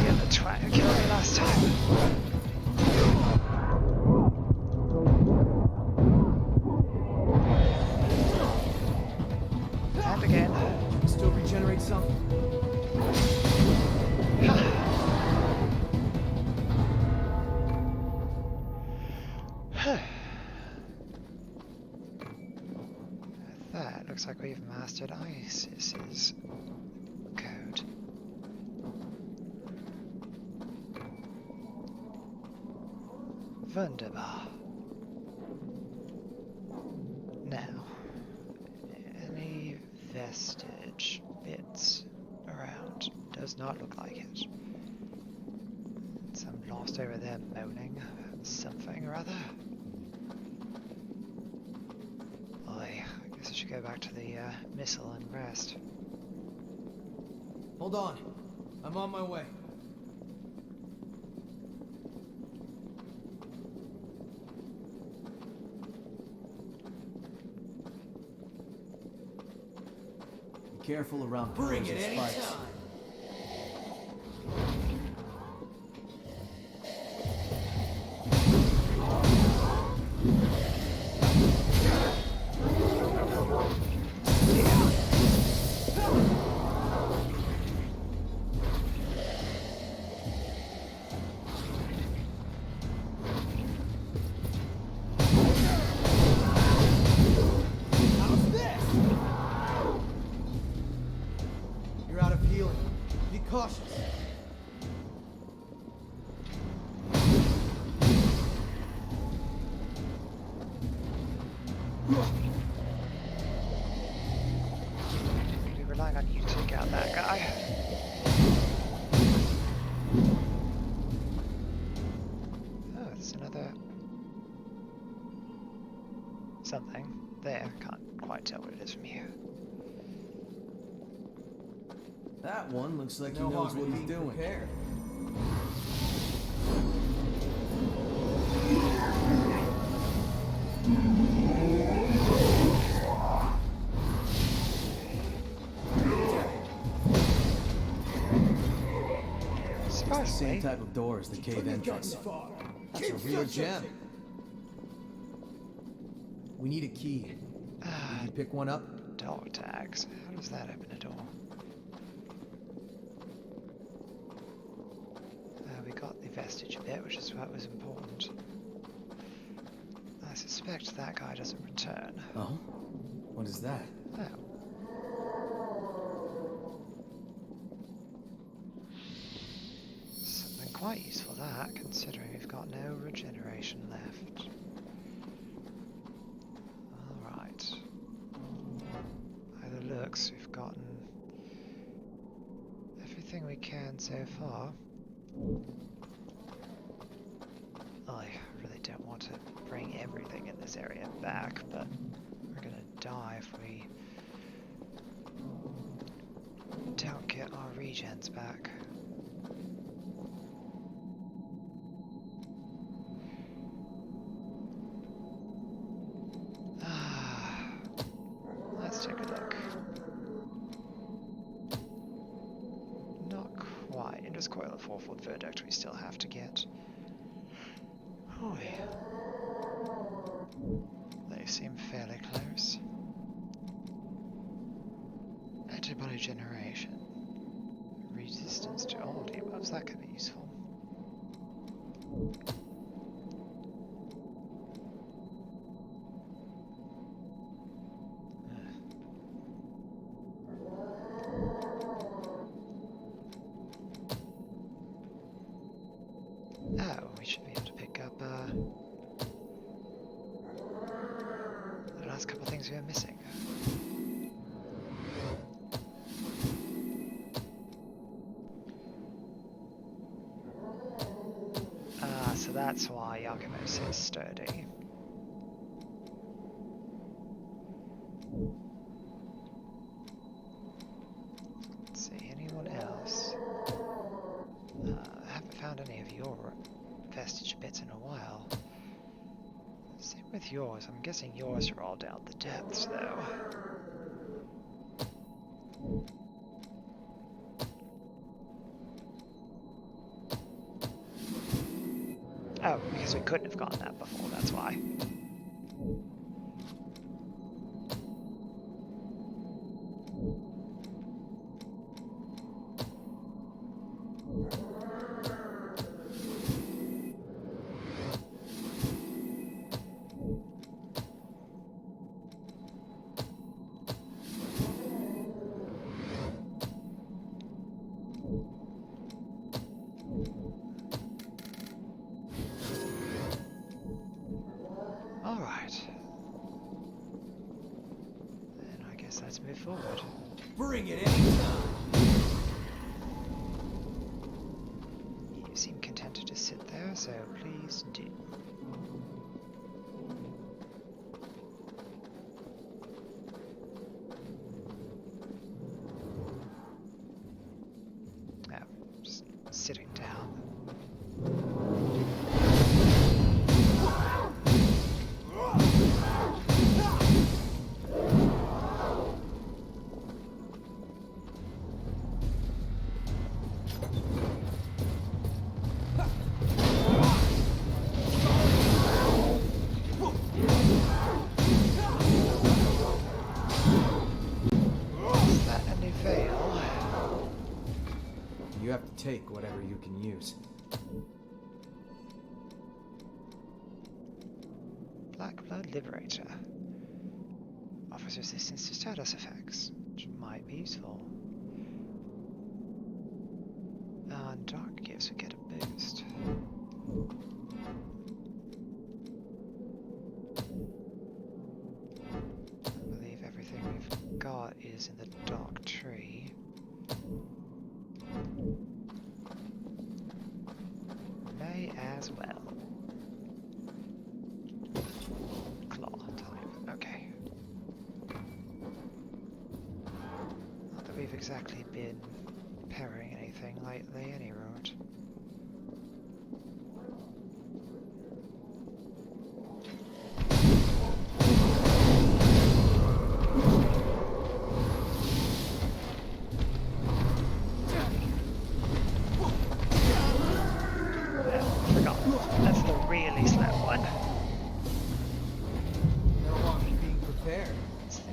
Yeah, the twat who killed me last time. And again. still regenerate some? That looks like we've mastered Isis's code. Wunderbar. Now, any vestige bits around? Does not look like it. Some lost over there moaning about something or other. I guess I should go back to the missile and rest. Hold on. I'm on my way. Be careful around Bring it poisonous spikes. anytime. You're out of healing. Be cautious. Could be relying on you to take out that guy. Oh, it's another something there. Can't quite tell what it is from here. That one looks like he knows what he's doing. Prepared. Same type of door as the cave entrance. It's a real gem. We need a key. Can you pick one up? Dog tags. How does that open a door? We got the vestige bit, which is what was important. I suspect that guy doesn't return. Oh? What is that? Oh. Something quite useful, that, considering we've got no regeneration left. Alright. By the looks, we've gotten everything we can so far. I really don't want to bring everything in this area back, but we're gonna die if we don't get our regens back. Let's take a look. Not quite. Indus coil and fourfold verdict we still have to get. Oh yeah. They seem fairly close. Antibody generation. Resistance to all debuffs. That could be useful. Oh, we should be able to pick up the last couple of things we were missing. So that's why Yakumo's is sturdy. Let's see, anyone else? I haven't found any of your vestige bits in a while. Same with yours. I'm guessing yours are all down the depths, though. Oh, because we couldn't have gotten that before, that's why. forward. Bring it anytime. You seem content to just sit there, so please do. Oh, just sitting down. You have to take whatever you can use. Black Blood Liberator. Offers resistance to status effects, which might be useful. And Dark Gifts would get a boost. I believe everything we've got is in the Dark Tree. May as well. Claw type, okay. Not that we've exactly been parrying anything lately, any road.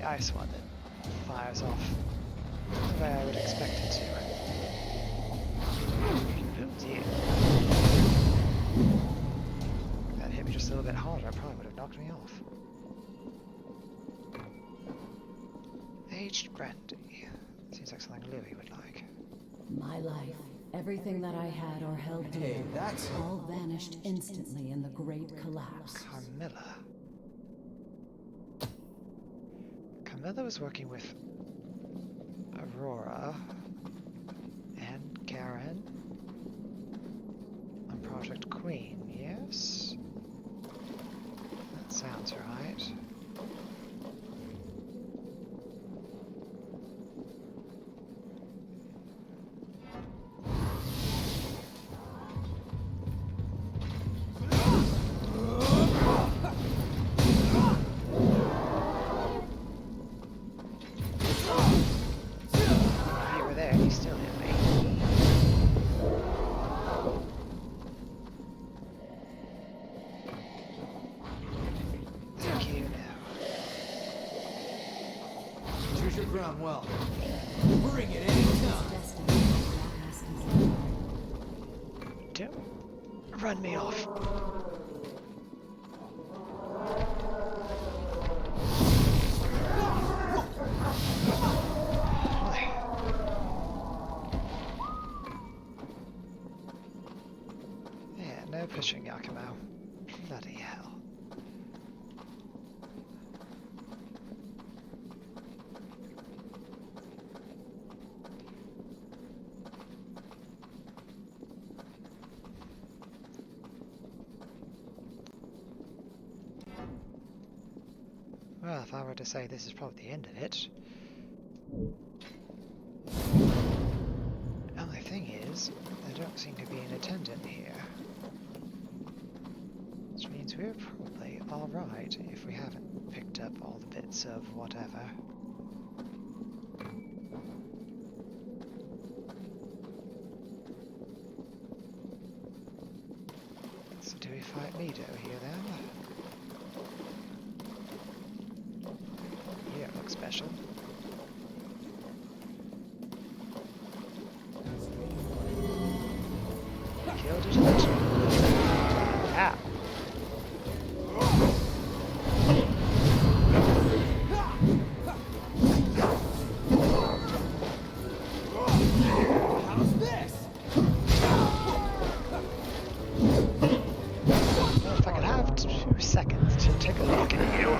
Ice one that fires off the way I would expect it to. Oh dear. If that hit me just a little bit harder, it probably would have knocked me off. Aged brandy. Seems like something Louis would like. My life, everything that I had or held dear, that's all vanished instantly in the great collapse. Carmilla. Carmilla was working with Aurora and Garen on Project Queen, yes? That sounds right. Well, bring it anytime. Don't run me off. Yeah, no pushing, Yakumo. Bloody hell. Well, if I were to say this is probably the end of it. Only thing is, there don't seem to be an attendant here. Which means we're probably alright if we haven't picked up all the bits of whatever. So do we fight Mido here then? You don't look special. Killed it. Ah. How's this? Well, if I could have 2 seconds to take a look at you.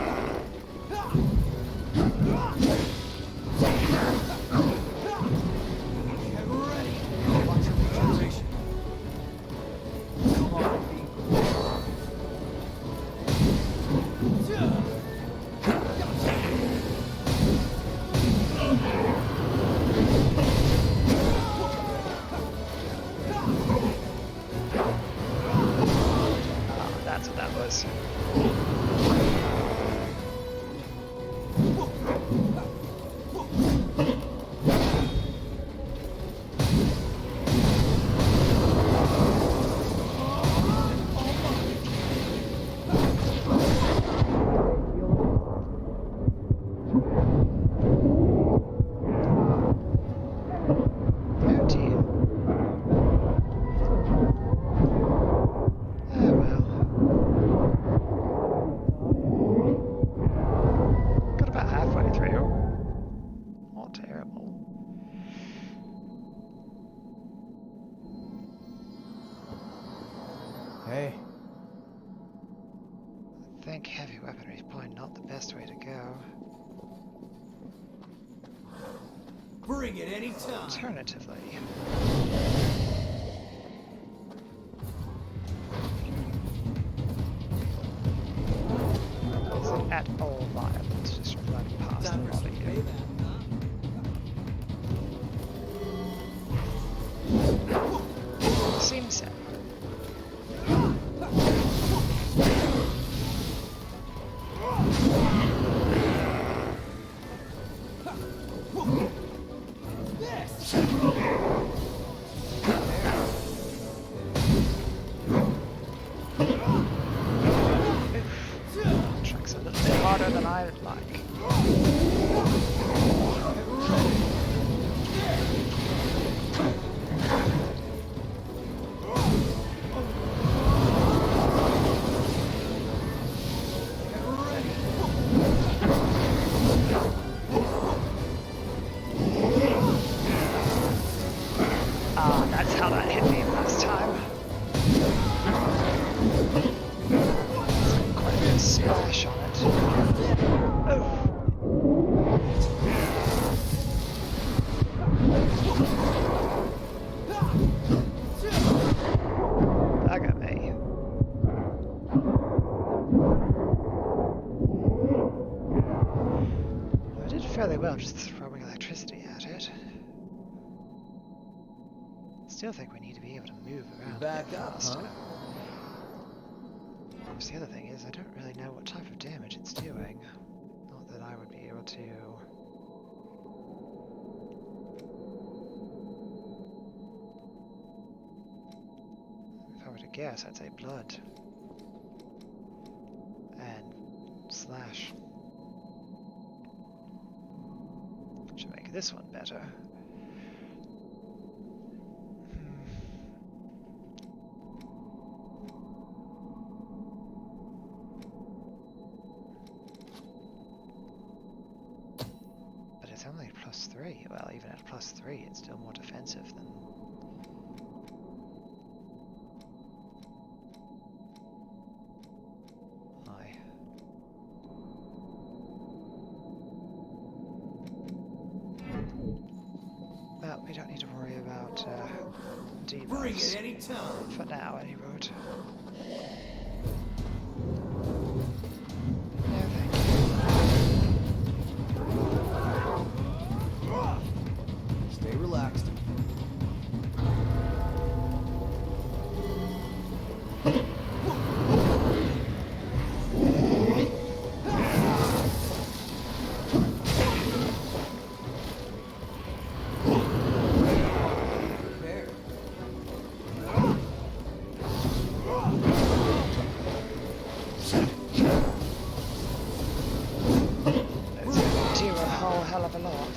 terrible. Hey. I think heavy weaponry is probably not the best way to go. Bring it anytime. Alternatively, is it at all viable to just run past the body? Seems so. Truck's a little bit harder than I would like. Ah, that's how that hit me last time. Quite a bit of splash on it. Oh. Bugger me. I did fairly well just throwing electricity at it. Still think we need to be able to move around. Back up, faster. huh? Of course, the other thing is I don't really know what type of damage it's doing. Not that I would be able to. If I were to guess, I'd say blood. And slash. Should make this one better. But it's only +3. Well, even at +3, it's still more defensive than. I. Well, we don't need to worry about Bring debuffs it anytime. for now, any road. No, thank you. Stay relaxed. Do a whole hell of a lot.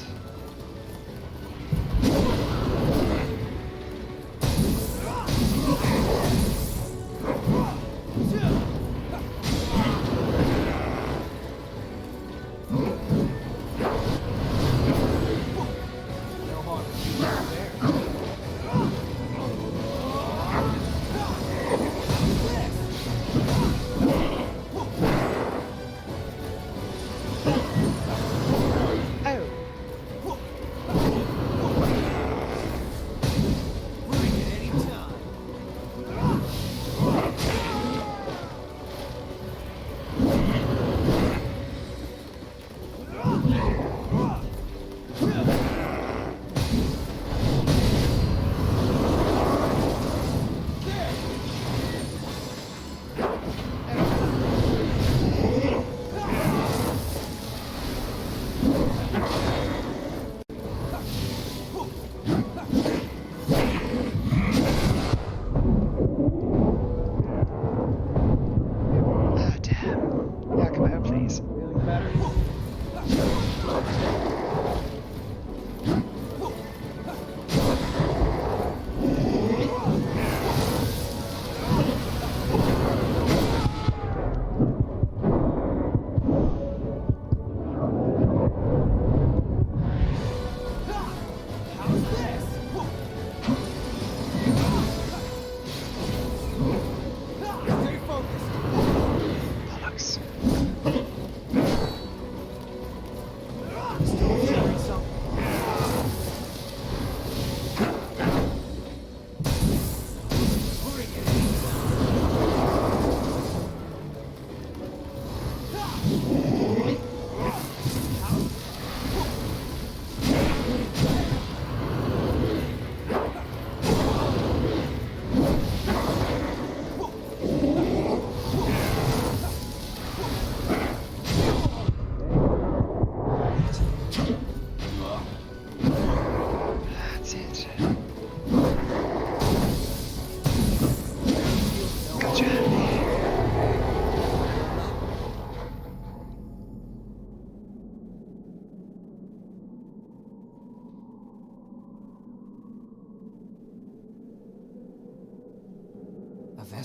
Oh!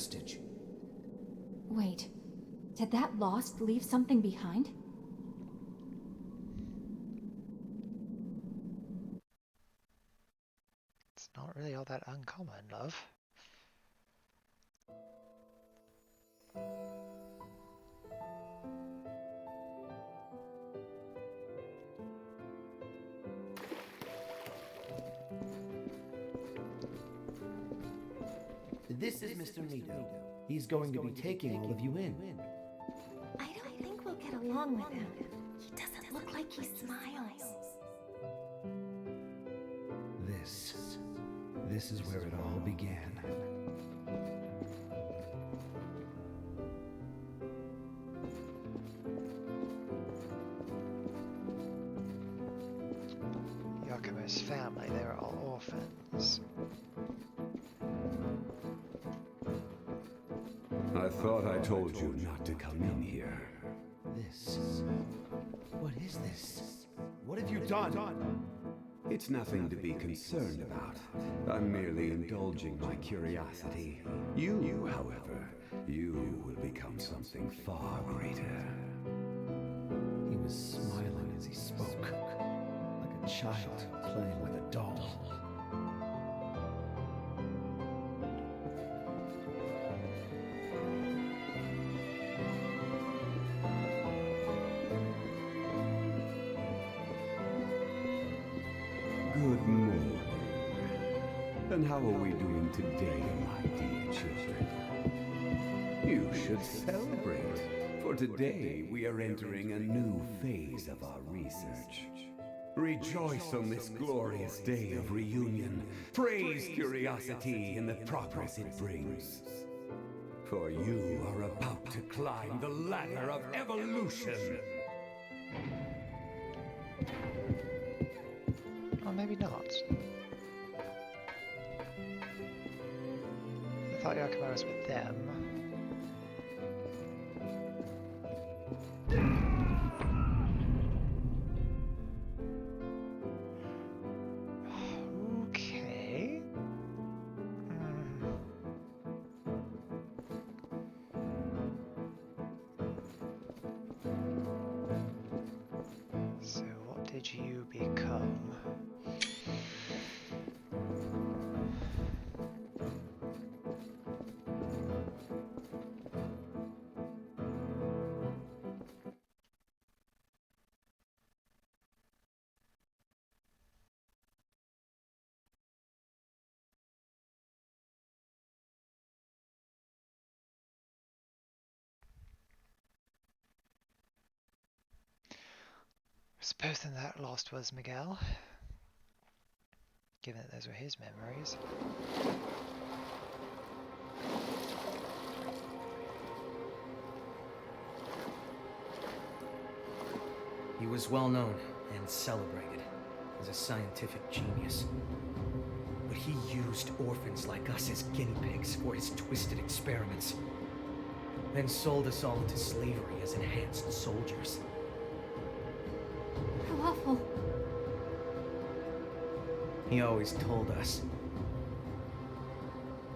vestige. Wait, did that lost leave something behind? It's not really all that uncommon, love. This is Mr. Mito. He's going to be taking all of you in. I don't think we'll get along with him. He doesn't look like he smiles. This is where it all began. Yakumo's family, they were all orphans. I thought I told you not to come in here. What is this? What have you done? It's nothing to be concerned about. I'm merely indulging my curiosity. You, however, you will become something far greater. He was smiling as he spoke, like a child playing with a doll. Good morning. And how are we doing today, my dear children? You should celebrate, for today we are entering a new phase of our research. Rejoice on this glorious day of reunion. Praise curiosity and the progress it brings. For you are about to climb the ladder of evolution. Or maybe not. I thought Yakumo was with them. Okay. So what did you become? I suppose then that lost was Miguel, given that those were his memories. He was well known and celebrated as a scientific genius. But he used orphans like us as guinea pigs for his twisted experiments, then sold us all into slavery as enhanced soldiers. How awful. He always told us,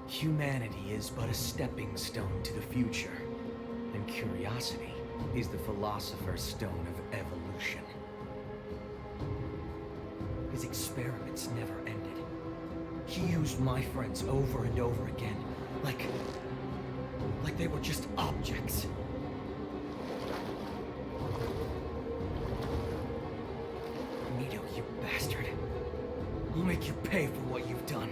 humanity is but a stepping stone to the future, and curiosity is the philosopher's stone of evolution. His experiments never ended. He used my friends over and over again, like they were just objects. Mito, you bastard. I'll make you pay for what you've done.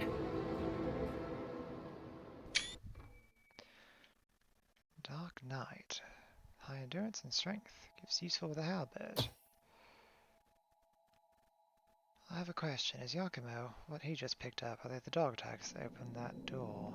Dark Knight. High endurance and strength. Gives useful with a halberd. I have a question. Is Yakumo, what he just picked up, are they the dog tags that opened that door?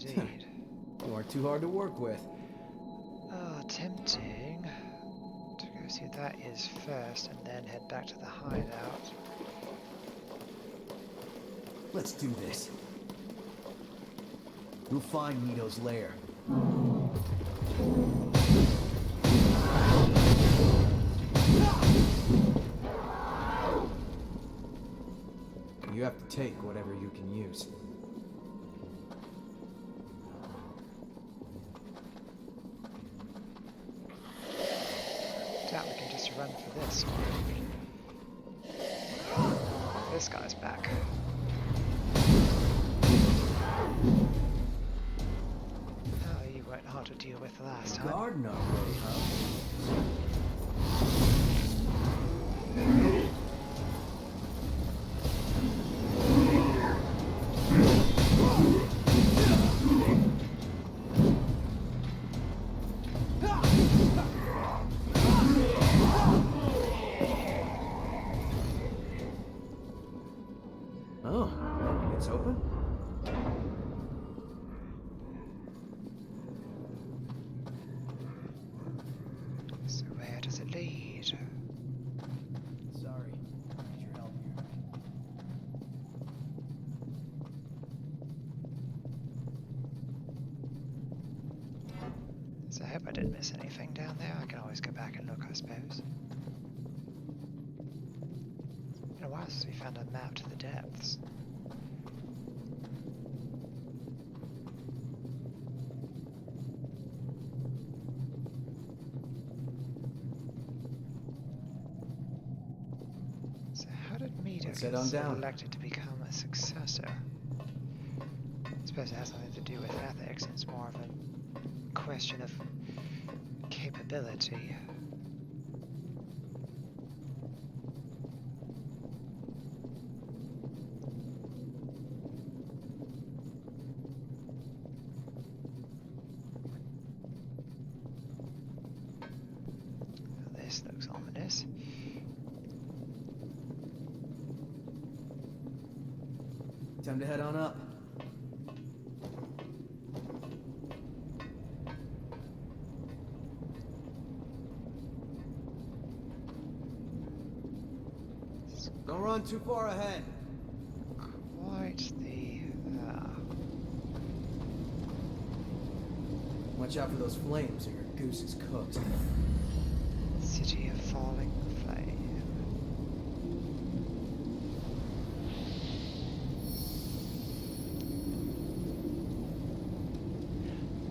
Indeed. You aren't too hard to work with. Tempting to go see what that is first, and then head back to the hideout. Let's do this. We'll find Nito's lair. You have to take whatever you can use. Doubt we can just run for this. This guy's back. Oh, you weren't hard to deal with last time. Garden already, huh? Oh, it's open? So where does it lead? Sorry, need your help here. So I hope I didn't miss anything down there. I can always go back and look, I suppose. Been a while since we found a map to the depths. So how did Mito Let's get head on down. selected to become a successor? I suppose it has nothing to do with ethics. It's more of a question of capability. This looks ominous. Time to head on up. Don't run too far ahead. Quite the... Watch out for those flames or your goose is cooked. City of Falling Flame.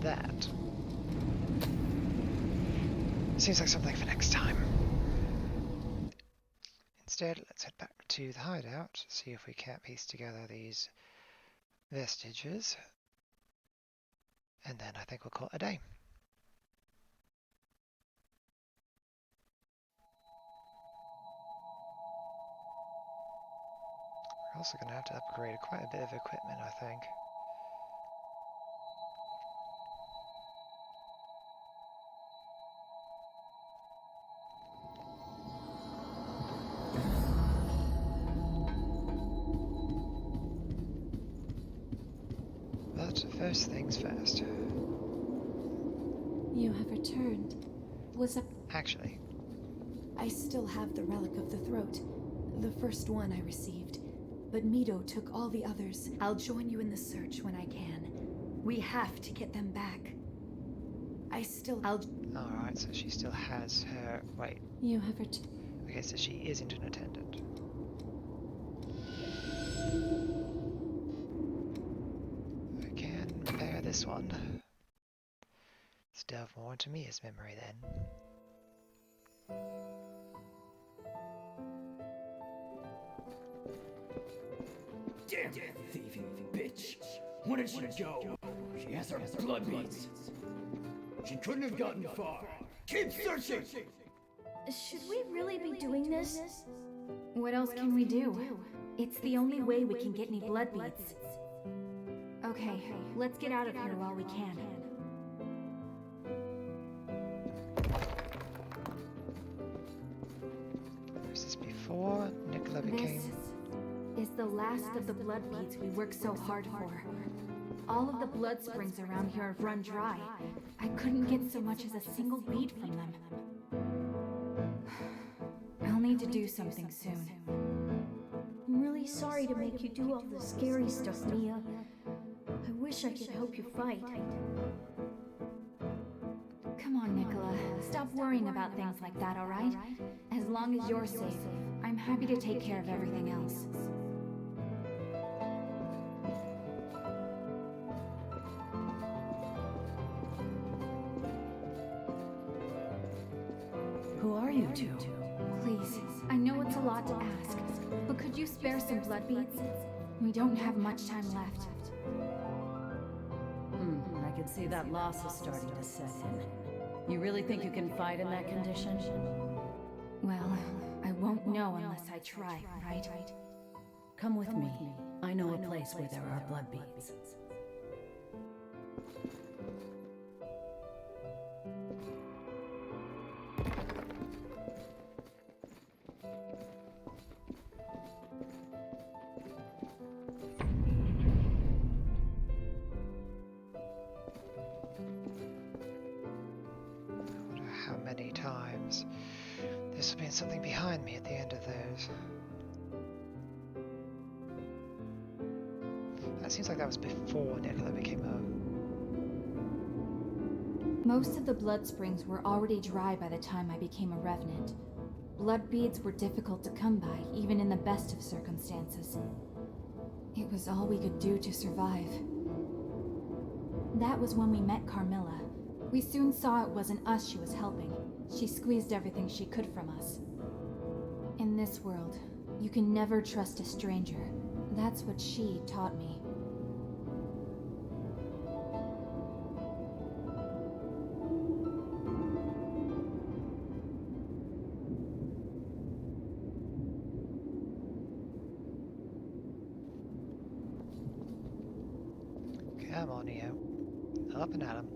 That seems like something for next time. Instead, let's head back to the hideout, see if we can't piece together these vestiges, and then I think we'll call it a day. We're also going to have to upgrade quite a bit of equipment, I think. But first things first. You have returned. Was a... Actually, I still have the relic of the throat, the first one I received. But Mito took all the others. I'll join you in the search when I can. We have to get them back. alright, so she still has her... Wait. You have returned. Okay, so she isn't an attendant. I can repair this one. Let's delve more into Mia's memory then. Damn thieving bitch! Where did she go? She has her blood beads. She couldn't have gotten far. Keep searching! Should we really be doing this? What else can we do? It's the only way we can get any blood beads. Okay, let's get out of here while we can. Was this before Nicola became... This is the last of the blood beads we worked so hard for. All of the blood springs around here have run dry. I couldn't get so much as a single bead from them. need to do something soon. I'm really sorry to make you do all the scary stuff, Mia. I wish I could help you fight. Come on, Nicola. Stop worrying about things like that, alright? As long as you're safe, I'm happy to take care of everything else. Who are you two? Please, I know it's a lot to ask, but could you spare some blood beads? We don't have much time left. I can see that loss is starting to set in. You really think you can fight in that condition? Well, I won't know unless I try, right? Come with me. I know a place where there are blood beads. How many times there's been something behind me at the end of those. That seems like that was before Nicola became a... Most of the blood springs were already dry by the time I became a revenant. Blood beads were difficult to come by, even in the best of circumstances. It was all we could do to survive. That was when we met Carmilla. We soon saw it wasn't us she was helping. She squeezed everything she could from us. In this world, you can never trust a stranger. That's what she taught me. Come on, Neo. Up and at 'em.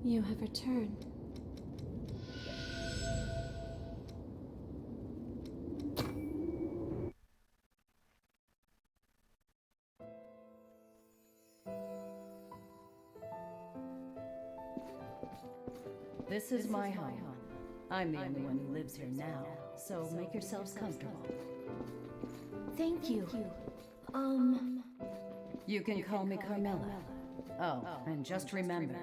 You have returned. This is my home. I'm the only one who lives here now, so make yourselves comfortable. Thank you. You can call me Carmilla. Oh, and just remember,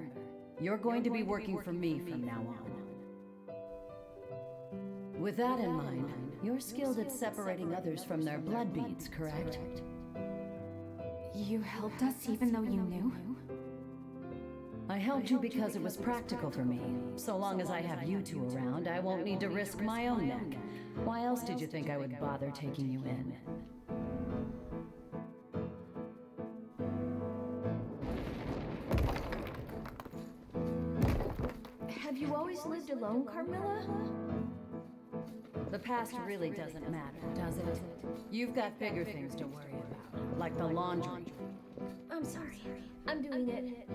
you're going to be working for me from now on. With that in mind, you're skilled at separating others from their blood beads, correct? You helped us even though you knew? I helped you because it was practical for me. So long as I have you two around, I won't need to risk my own neck. Why else did you think I would bother taking you in? Have you always lived alone, Carmilla? The past really doesn't matter, does it? You've got bigger things to worry about, like the laundry. I'm sorry. I'm doing it.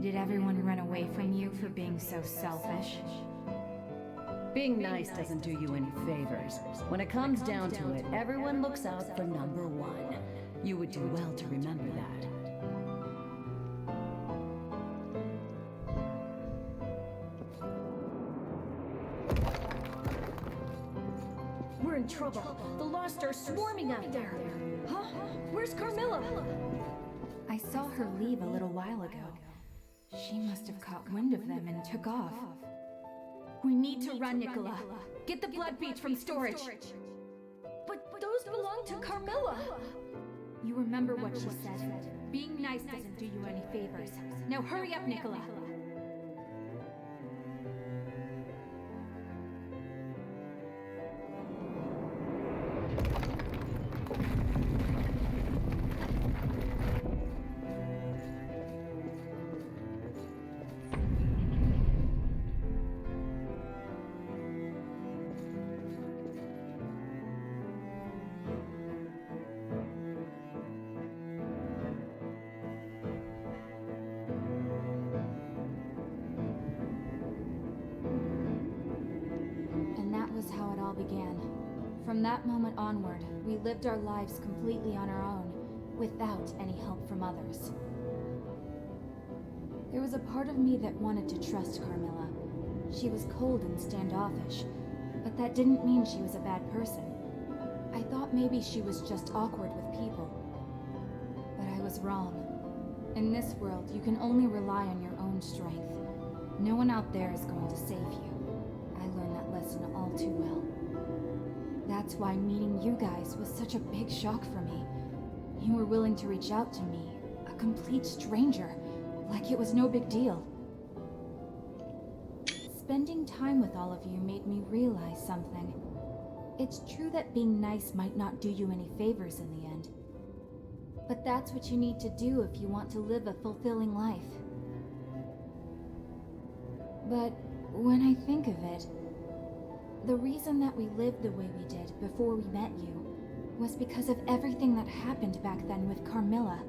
Did everyone run away from you for being so selfish? Being nice doesn't do you any favors. When it comes down to it, everyone looks out for number one. You would do well to remember that. We're in trouble. The Lost are swarming out there. Huh? Where's Carmilla? I saw her leave a little while ago. She must have caught wind of them and took off. We need to run, Nicola. Get the blood beads from storage. But those belong to Carmilla. You remember what she said. Being nice doesn't do you any favors. Now hurry up, Nicola. How it all began. From that moment onward, we lived our lives completely on our own, without any help from others. There was a part of me that wanted to trust Carmilla. She was cold and standoffish, but that didn't mean she was a bad person. I thought maybe she was just awkward with people. But I was wrong. In this world, you can only rely on your own strength. No one out there is going to save you. I learned that lesson all too well. That's why meeting you guys was such a big shock for me. You were willing to reach out to me, a complete stranger, like it was no big deal. Spending time with all of you made me realize something. It's true that being nice might not do you any favors in the end. But that's what you need to do if you want to live a fulfilling life. But when I think of it, the reason that we lived the way we did before we met you was because of everything that happened back then with Carmilla.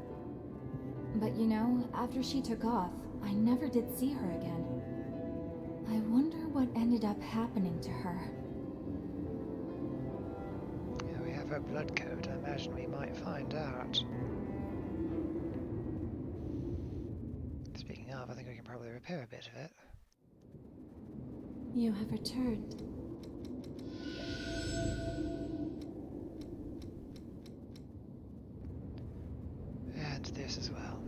But you know, after she took off, I never did see her again. I wonder what ended up happening to her. Yeah, we have her blood code. I imagine we might find out. Speaking of, I think we can probably repair a bit of it. You have returned. And this as well.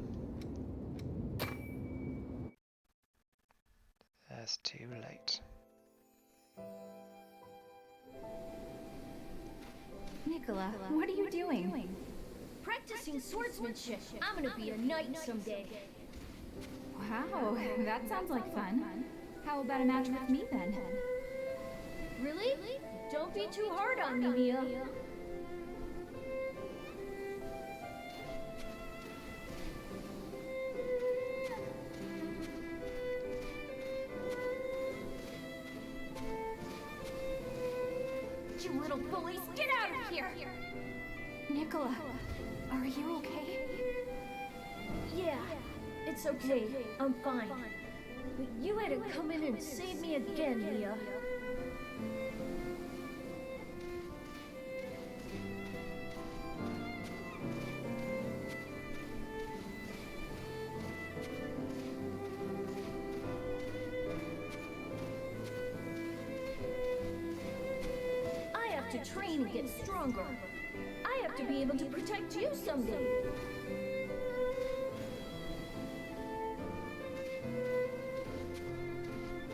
That's too late. Nicola, what are you doing? Practicing swordsmanship. I'm gonna be a knight someday. Wow, that sounds like fun. How about a match with me then? Really? Don't be too hard on me, Mia. You little bullies, get out of here! Nicola, are you okay? Yeah, it's okay. I'm fine. But you had to come in and save me again, Mia. I have to train and get stronger. I have to be able to protect you someday.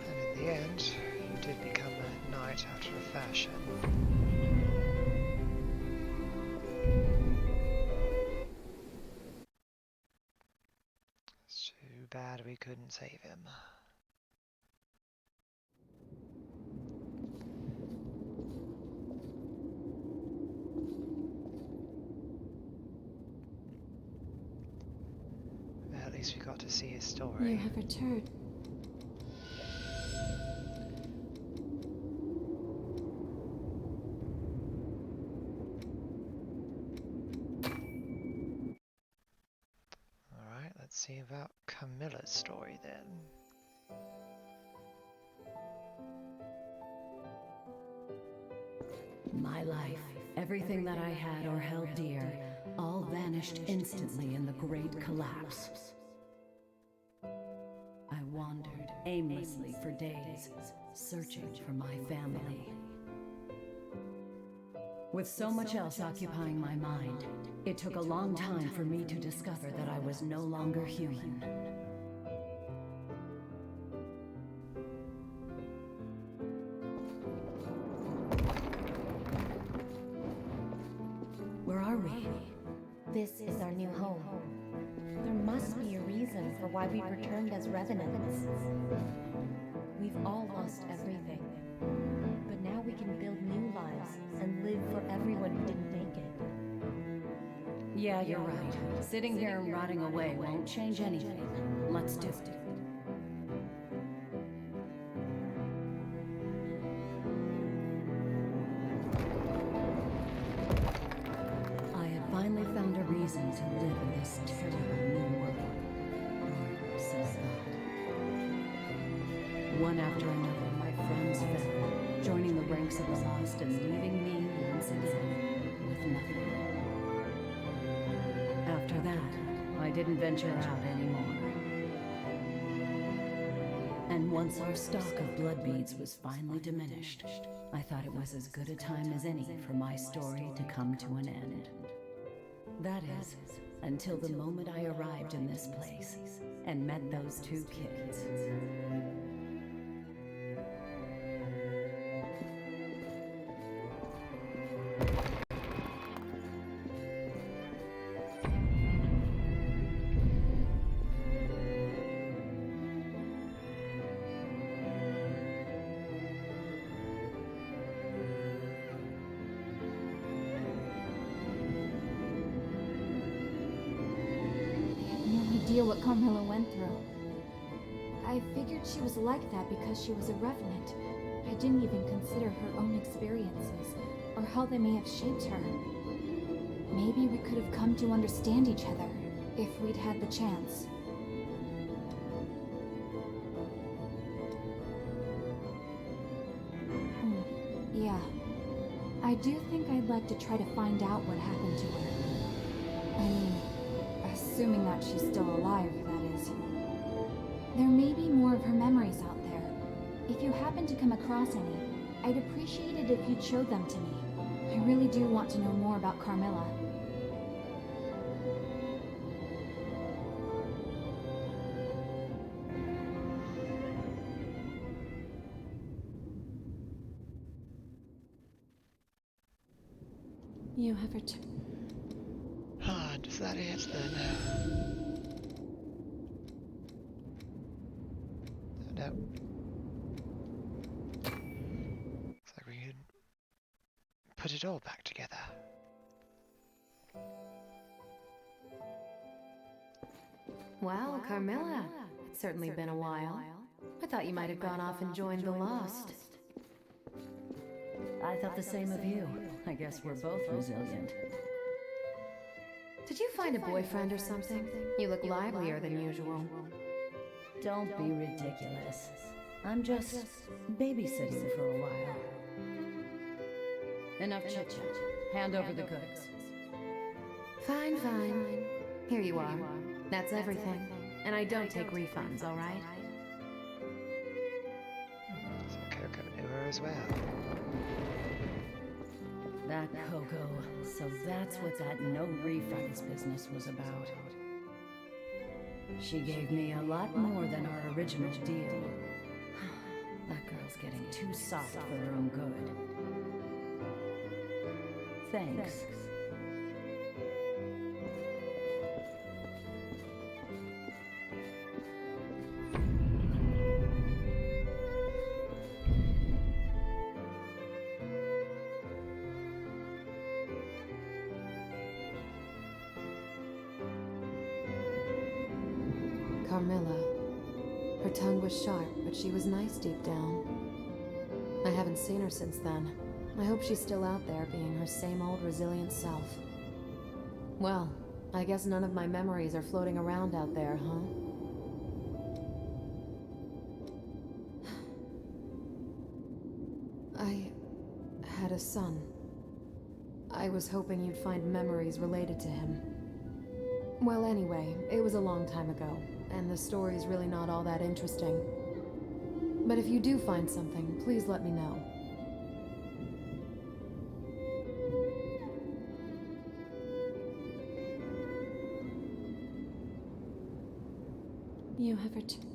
And in the end, you did become a knight after a fashion. It's too bad we couldn't save him. At least we got to see his story. You have returned. Alright, let's see about Camilla's story then. My life, everything that I had or held dear, all vanished instantly in the great collapse. I wandered aimlessly for days, searching for my family. With so much else occupying my mind, it took a long time for me to discover that I was no longer human. Where are we? This is our new home. There must be a reason for why we returned as Revenants. We've all lost everything, but now we can build new lives and live for everyone who didn't make it. Yeah, you're right. Sitting here and rotting away won't change anything. Let's do it. I had finally found a reason to live in this terrible new world. Or so I thought. One after another, my friends fell, joining the ranks of the lost and leaving me once again with nothing. After that, I didn't venture out anymore. Once our stock of blood beads was finally diminished, I thought it was as good a time as any for my story to come to an end. That is, until the moment I arrived in this place and met those two kids. What Carmilla went through. I figured she was like that because she was a revenant. I didn't even consider her own experiences, or how they may have shaped her. Maybe we could have come to understand each other, if we'd had the chance. Yeah. I do think I'd like to try to find out what happened to her. I mean, assuming that she's still alive, that is. There may be more of her memories out there. If you happen to come across any, I'd appreciate it if you'd show them to me. I really do want to know more about Carmilla. You have returned. Is that it then? No. Looks like we could put it all back together. Well, Carmilla, it's certainly been a while. I thought you might have gone off and joined the Lost. I thought the same of you. I guess we're both resilient. Did you find a boyfriend or something? You look livelier than usual. Don't be ridiculous. I'm just babysitting for a while. Enough chit-chat. Hand over the goods. Fine, fine. Here you are. That's everything. And I don't take refunds, all right? Some cocoa knew her as well. That Coco. So that's what that no refunds business was about. She gave me a lot more than our original deal. That girl's getting too soft for her own good. Thanks. Carmilla. Her tongue was sharp, but she was nice deep down. I haven't seen her since then. I hope she's still out there being her same old resilient self. Well, I guess none of my memories are floating around out there, huh? I had a son. I was hoping you'd find memories related to him. Well, anyway, it was a long time ago, and the story's really not all that interesting. But if you do find something, please let me know. You have returned.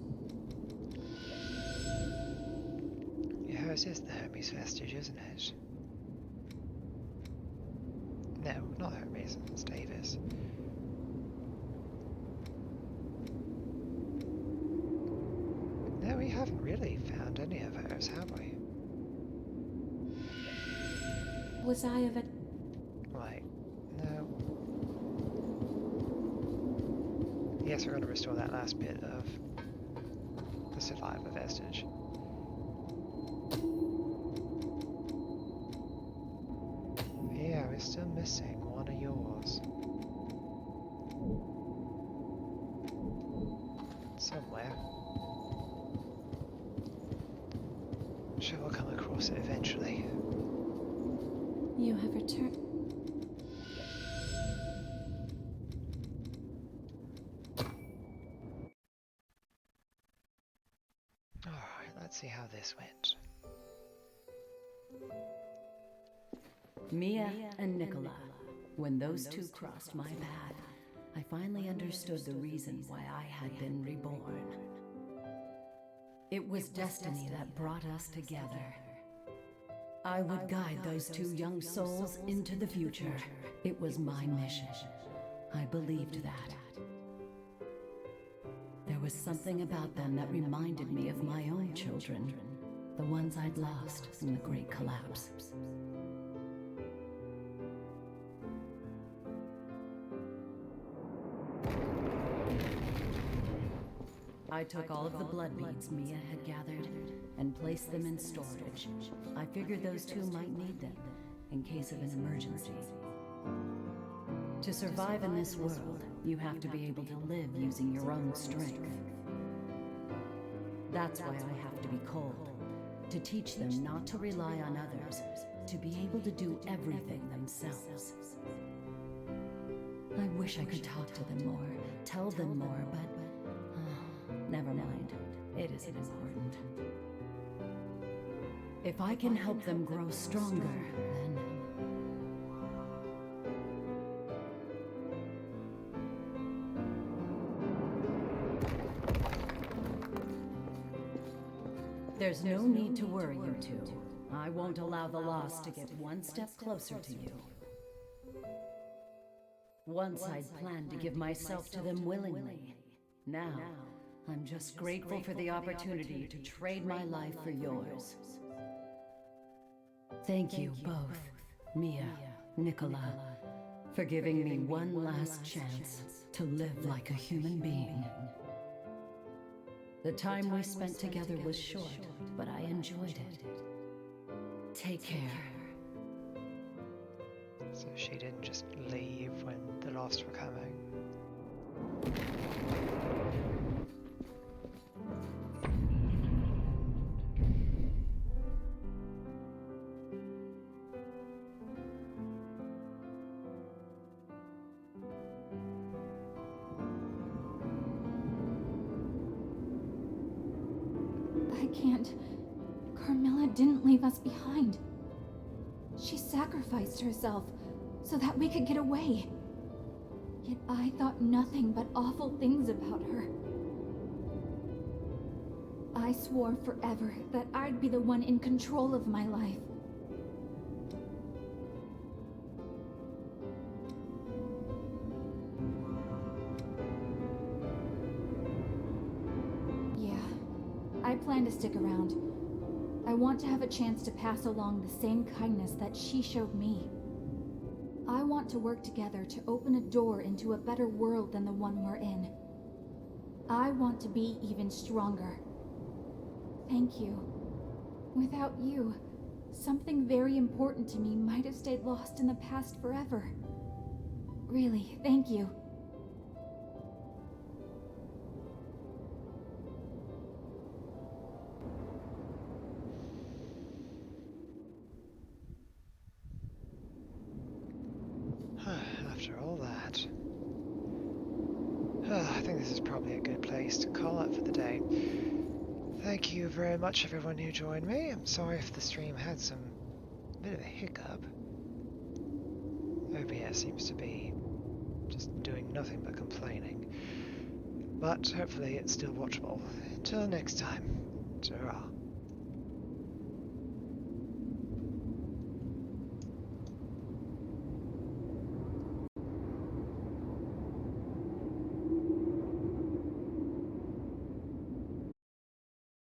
Yeah, hers is the Hermes vestige, isn't it? No, not Hermes, it's Davis. No, we haven't really found any of hers, have we? Was I of a... Right, no. Yes, we're going to restore that last bit of the survivor vestige. Yeah, we're still missing one of yours. Somewhere. Sure, we'll come across it eventually. You have returned. Alright. let's see how this went. Mia and Nicola. When those two crossed my path, I finally understood the reason why I had been reborn. It was destiny that brought us together. I would guide those two young souls into the future. It was my mission. I believed that. There was something about them that reminded me of my own children, the ones I'd lost in the Great Collapse. I took all of the blood beads Mia had gathered and placed them in storage. I figured those two might need them in case of an emergency. To survive in this world, you have to be able to live using your own strength. That's why I have to be cold, to teach them not to rely on others, to be able to do everything themselves. I wish I could talk to them more, tell them more, but never mind. It isn't important. If I can help them grow stronger, then... There's no need to worry, you two. I won't allow the lost to get one step closer to you. Once I'd planned to give myself to them willingly. Now, I'm just grateful for the opportunity to trade my life for yours. Thank you both, Mia, Nicola, for giving me one last chance to live like a human being. The time we spent together was short, but I enjoyed it. Take care. So she didn't just leave when the lost were coming. I can't. Carmilla didn't leave us behind. She sacrificed herself so that we could get away. Yet I thought nothing but awful things about her. I swore forever that I'd be the one in control of my life. I plan to stick around. I want to have a chance to pass along the same kindness that she showed me. I want to work together to open a door into a better world than the one we're in. I want to be even stronger. Thank you. Without you, something very important to me might have stayed lost in the past forever. Really, thank you. After all that, I think this is probably a good place to call it for the day. Thank you very much everyone who joined me. I'm sorry if the stream had some bit of a hiccup. OBS seems to be just doing nothing but complaining. But hopefully it's still watchable. Until next time, ta-ra.